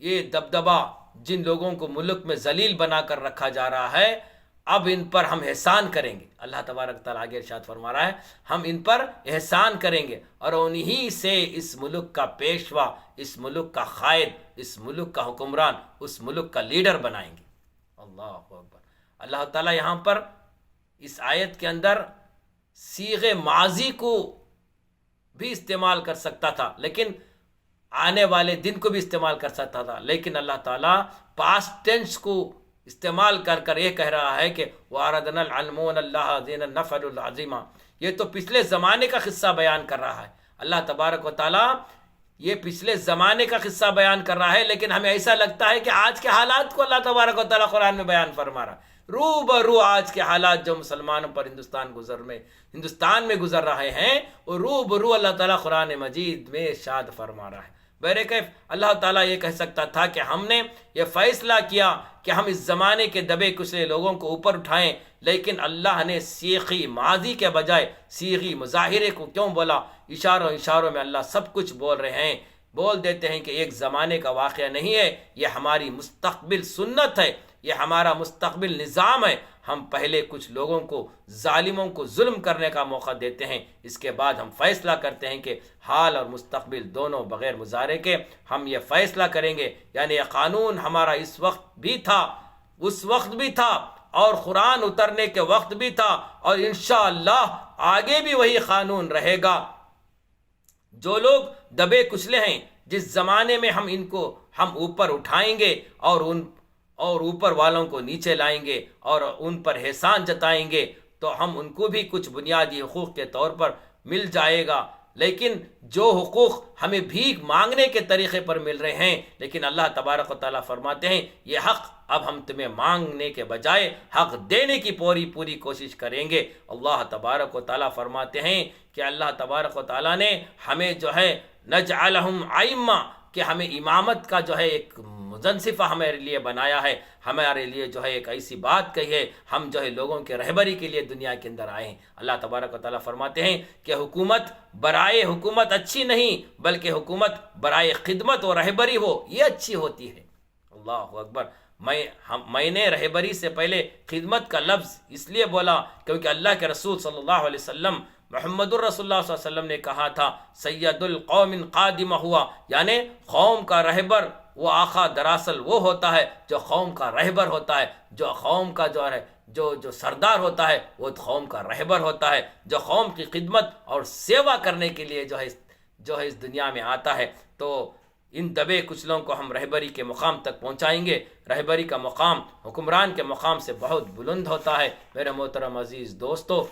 یہ دبدبہ، جن لوگوں کو ملک میں ذلیل بنا کر رکھا جا رہا ہے، اب ان پر ہم احسان کریں گے. اللہ تبارک تعالیٰ آگے ارشاد فرما رہا ہے ہم ان پر احسان کریں گے اور انہی سے اس ملک کا پیشوا، اس ملک کا قائد، اس ملک کا حکمران، اس ملک کا لیڈر بنائیں گے. اللہ اکبر. اللہ تعالیٰ یہاں پر اس آیت کے اندر صیغے ماضی کو بھی استعمال کر سکتا تھا، لیکن آنے والے دن کو بھی استعمال کر سکتا تھا، لیکن اللہ تعالیٰ پاسٹ ٹینس کو استعمال کر کر یہ کہہ رہا ہے کہ وَأَرَدْنَا الْعَلْمُونَ اللَّهَ دِينَ النَّفَلُ الْعَظِيمَ. یہ تو پچھلے زمانے کا قصہ بیان کر رہا ہے. اللہ تبارک و تعالیٰ یہ پچھلے زمانے کا قصہ بیان کر رہا ہے، لیکن ہمیں ایسا لگتا ہے کہ آج کے حالات کو اللہ تبارک و تعالیٰ قرآن میں بیان فرما رہا ہے. روبرو آج کے حالات جو مسلمانوں پر ہندوستان میں گزر رہے ہیں، اور روبرو اللہ تعالیٰ قرآن مجید میں ارشاد فرما رہا ہے. بہرکیف اللہ تعالیٰ یہ کہہ سکتا تھا کہ ہم نے یہ فیصلہ کیا کہ ہم اس زمانے کے دبے کچلے لوگوں کو اوپر اٹھائیں، لیکن اللہ نے سیغی ماضی کے بجائے سیغی مظاہرے کو کیوں بولا؟ اشاروں میں اللہ سب کچھ بول رہے ہیں، بول دیتے ہیں کہ ایک زمانے کا واقعہ نہیں ہے، یہ ہماری مستقبل سنت ہے، یہ ہمارا مستقبل نظام ہے. ہم پہلے کچھ لوگوں کو، ظالموں کو ظلم کرنے کا موقع دیتے ہیں، اس کے بعد ہم فیصلہ کرتے ہیں کہ حال اور مستقبل دونوں بغیر مظاہرے کے ہم یہ فیصلہ کریں گے. یعنی یہ قانون ہمارا اس وقت بھی تھا، اس وقت بھی تھا، اور قرآن اترنے کے وقت بھی تھا، اور انشاءاللہ آگے بھی وہی قانون رہے گا. جو لوگ دبے کچلے ہیں، جس زمانے میں ہم ان کو اوپر اٹھائیں گے اور اوپر والوں کو نیچے لائیں گے اور ان پر احسان جتائیں گے، تو ہم ان کو بھی کچھ بنیادی حقوق کے طور پر مل جائے گا. لیکن جو حقوق ہمیں بھیک مانگنے کے طریقے پر مل رہے ہیں، لیکن اللہ تبارک و تعالیٰ فرماتے ہیں یہ حق اب ہم تمہیں مانگنے کے بجائے حق دینے کی پوری کوشش کریں گے. اللہ تبارک و تعالیٰ فرماتے ہیں کہ اللہ تبارک و تعالیٰ نے ہمیں جو ہے نجعلہم ائمہ، کہ ہمیں امامت کا جو ہے ایک مزنصفہ ہمارے لیے بنایا ہے، ہمارے لیے جو ہے ایک ایسی بات کہی ہے، ہم جو ہے لوگوں کے رہبری کے لیے دنیا کے اندر آئے ہیں. اللہ تبارک و تعالیٰ فرماتے ہیں کہ حکومت برائے حکومت اچھی نہیں، بلکہ حکومت برائے خدمت و رہبری ہو یہ اچھی ہوتی ہے. اللہ اکبر. میں نے رہبری سے پہلے خدمت کا لفظ اس لیے بولا کیونکہ اللہ کے رسول صلی اللہ علیہ وسلم، محمد الرسول اللہ صلی اللہ علیہ وسلم نے کہا تھا سید القوم قادمہ ہوا، یعنی قوم کا رہبر وہ آقا دراصل وہ ہوتا ہے جو قوم کا رہبر ہوتا ہے، جو قوم کا جو سردار ہوتا ہے وہ قوم کا رہبر ہوتا ہے، جو قوم کی خدمت اور سیوا کرنے کے لیے جو ہے اس دنیا میں آتا ہے. تو ان دبے کچلوں کو ہم رہبری کے مقام تک پہنچائیں گے. رہبری کا مقام حکمران کے مقام سے بہت بلند ہوتا ہے. میرے محترم عزیز دوستو،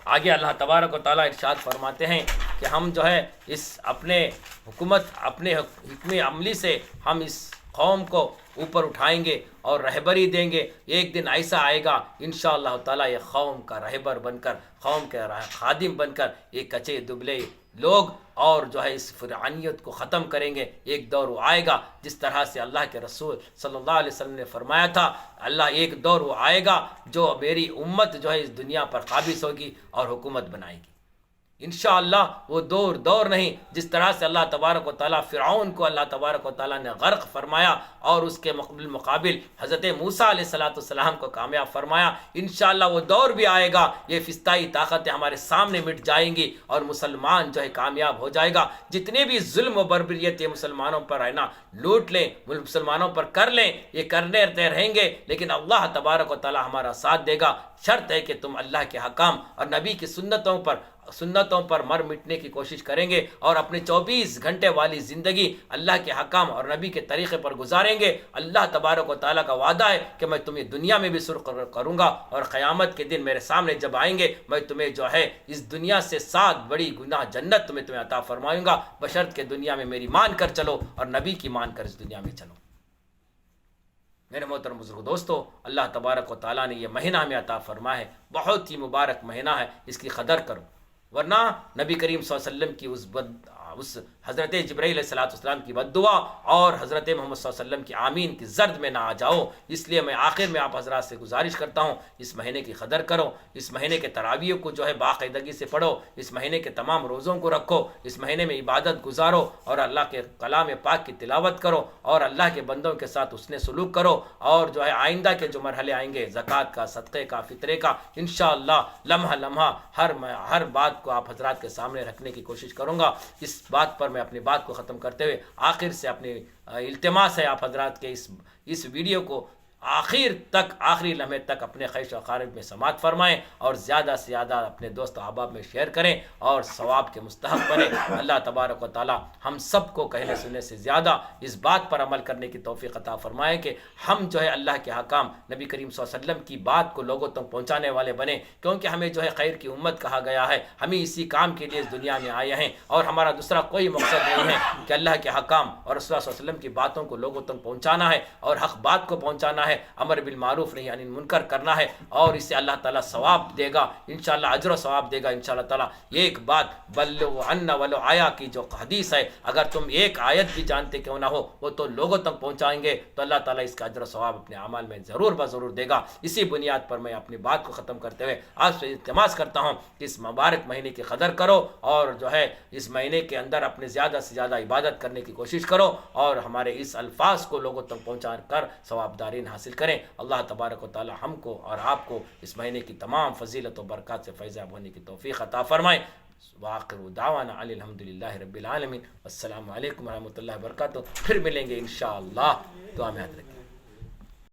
آگے اللہ تبارک و تعالیٰ ارشاد فرماتے ہیں کہ ہم جو ہے اس اپنے حکومت، اپنے حکم عملی سے ہم اس قوم کو اوپر اٹھائیں گے اور رہبری دیں گے. ایک دن ایسا آئے گا انشاءاللہ تعالیٰ یہ قوم کا رہبر بن کر، قوم کے خادم بن کر یہ کچے دبلے لوگ اور جو ہے اس فرعونیت کو ختم کریں گے. ایک دور وہ آئے گا جس طرح سے اللہ کے رسول صلی اللہ علیہ وسلم نے فرمایا تھا، ایک دور وہ آئے گا جو میری امت جو ہے اس دنیا پر قابض ہوگی اور حکومت بنائے گی. انشاءاللہ وہ دور نہیں جس طرح سے اللہ تبارک و تعالیٰ فرعون کو اللہ تبارک و تعالیٰ نے غرق فرمایا اور اس کے مقابل حضرت موسیٰ علیہ السلام کو کامیاب فرمایا، انشاءاللہ وہ دور بھی آئے گا، یہ فضائی طاقتیں ہمارے سامنے مٹ جائیں گی اور مسلمان جو ہے کامیاب ہو جائے گا۔ جتنے بھی ظلم و بربریت یہ مسلمانوں پر ہے نا لوٹ لیں، مسلمانوں پر کر لیں، یہ کرنے رہیں گے، لیکن اللہ تبارک و تعالیٰ ہمارا ساتھ دے گا۔ شرط ہے کہ تم اللہ کے حکام اور نبی کی سنتوں پر مر مٹنے کی کوشش کریں گے اور اپنے 24 گھنٹے والی زندگی اللہ کے حکام اور نبی کے طریقے پر گزاریں گے۔ اللہ تبارک و تعالیٰ کا وعدہ ہے کہ میں تمہیں دنیا میں بھی سرخ کروں گا اور قیامت کے دن میرے سامنے جب آئیں گے میں تمہیں جو ہے اس دنیا سے 7 بڑی گناہ جنت تمہیں عطا فرماؤں گا، بشرط کہ دنیا میں میری مان کر چلو اور نبی کی مان کر اس دنیا میں چلو۔ میرے محترم بزرگ دوستو، اللہ تبارک و تعالیٰ نے یہ مہینہ ہمیں عطا فرمایا ہے، بہت ہی مبارک مہینہ ہے، اس کی قدر کرو، ورنہ نبی کریم صلی اللہ علیہ وسلم کی اس حضرت جبرائیل علیہ السلام کی بد دعا اور حضرت محمد صلی اللہ علیہ وسلم کی آمین کی زرد میں نہ آ جاؤ۔ اس لیے میں آخر میں آپ حضرات سے گزارش کرتا ہوں، اس مہینے کی قدر کرو، اس مہینے کے تراویح کو جو ہے باقاعدگی سے پڑھو، اس مہینے کے تمام روزوں کو رکھو، اس مہینے میں عبادت گزارو اور اللہ کے کلام پاک کی تلاوت کرو اور اللہ کے بندوں کے ساتھ حسن سلوک کرو، اور جو ہے آئندہ کے جو مرحلے آئیں گے زکوٰۃ کا، صدقے کا، فطرے کا، انشاءاللہ لمحہ لمحہ ہر بات کو آپ حضرات کے سامنے رکھنے کی کوشش کروں گا۔ اس بات پر میں اپنی بات کو ختم کرتے ہوئے آخر سے اپنی التماس ہے آپ حضرات کے اس ویڈیو کو آخر تک، آخری لمحے تک اپنے خیش و خارج میں سماعت فرمائیں اور زیادہ سے زیادہ اپنے دوست و احباب میں شیئر کریں اور ثواب کے مستحق بنیں۔ اللہ تبارک و تعالی ہم سب کو کہنے سننے سے زیادہ اس بات پر عمل کرنے کی توفیق عطا فرمائے کہ ہم جو ہے اللہ کے حکام نبی کریم صلی اللہ علیہ وسلم کی بات کو لوگوں تک پہنچانے والے بنیں، کیونکہ ہمیں جو ہے خیر کی امت کہا گیا ہے، ہمیں اسی کام کے لیے اس دنیا میں آئے ہیں اور ہمارا دوسرا کوئی مقصد نہیں ہے کہ اللہ کے حکام اور رسول اللہ صلی اللہ علیہ وسلم کی باتوں کو لوگوں تک پہنچانا ہے اور حق بات کو پہنچانا ہے، امر بالمعروف نہیں یعنی منکر کرنا ہے، اور اسے اللہ تعالیٰ ثواب دے گا، انشاءاللہ اجر و ثواب دے گا انشاءاللہ تعالیٰ۔ یہ ایک بات بلغوا عنا ولو آیا کی جو حدیث ہے، اگر تم ایک آیت بھی جانتے کیوں نہ ہو وہ تو لوگوں تک پہنچائیں گے تو اللہ تعالیٰ اس کا اجر و ثواب اپنے اعمال میں ضرور بضرور دے گا۔ اسی بنیاد پر میں اپنی بات کو ختم کرتے ہوئے آپ سے التماس کرتا ہوں کہ اس مبارک مہینے کی قدر کرو اور جو ہے اس مہینے کے اندر اپنے زیادہ سے زیادہ عبادت کرنے کی کوشش کرو اور ہمارے اس الفاظ کو لوگوں تک پہنچا کر ثواب دارین حاصل کریں۔ اللہ تبارک و تعالی ہم کو اور آپ کو اس مہینے کی تمام فضیلت و برکات سے فیض یاب ہونے کی توفیق عطا فرمائے۔ وآخر دعوانا علی الحمدللہ رب العالمین، السلام علیکم ورحمۃ اللہ وبرکاتہ۔ پھر ملیں گے انشاءاللہ، دعا میں یاد رکھیں۔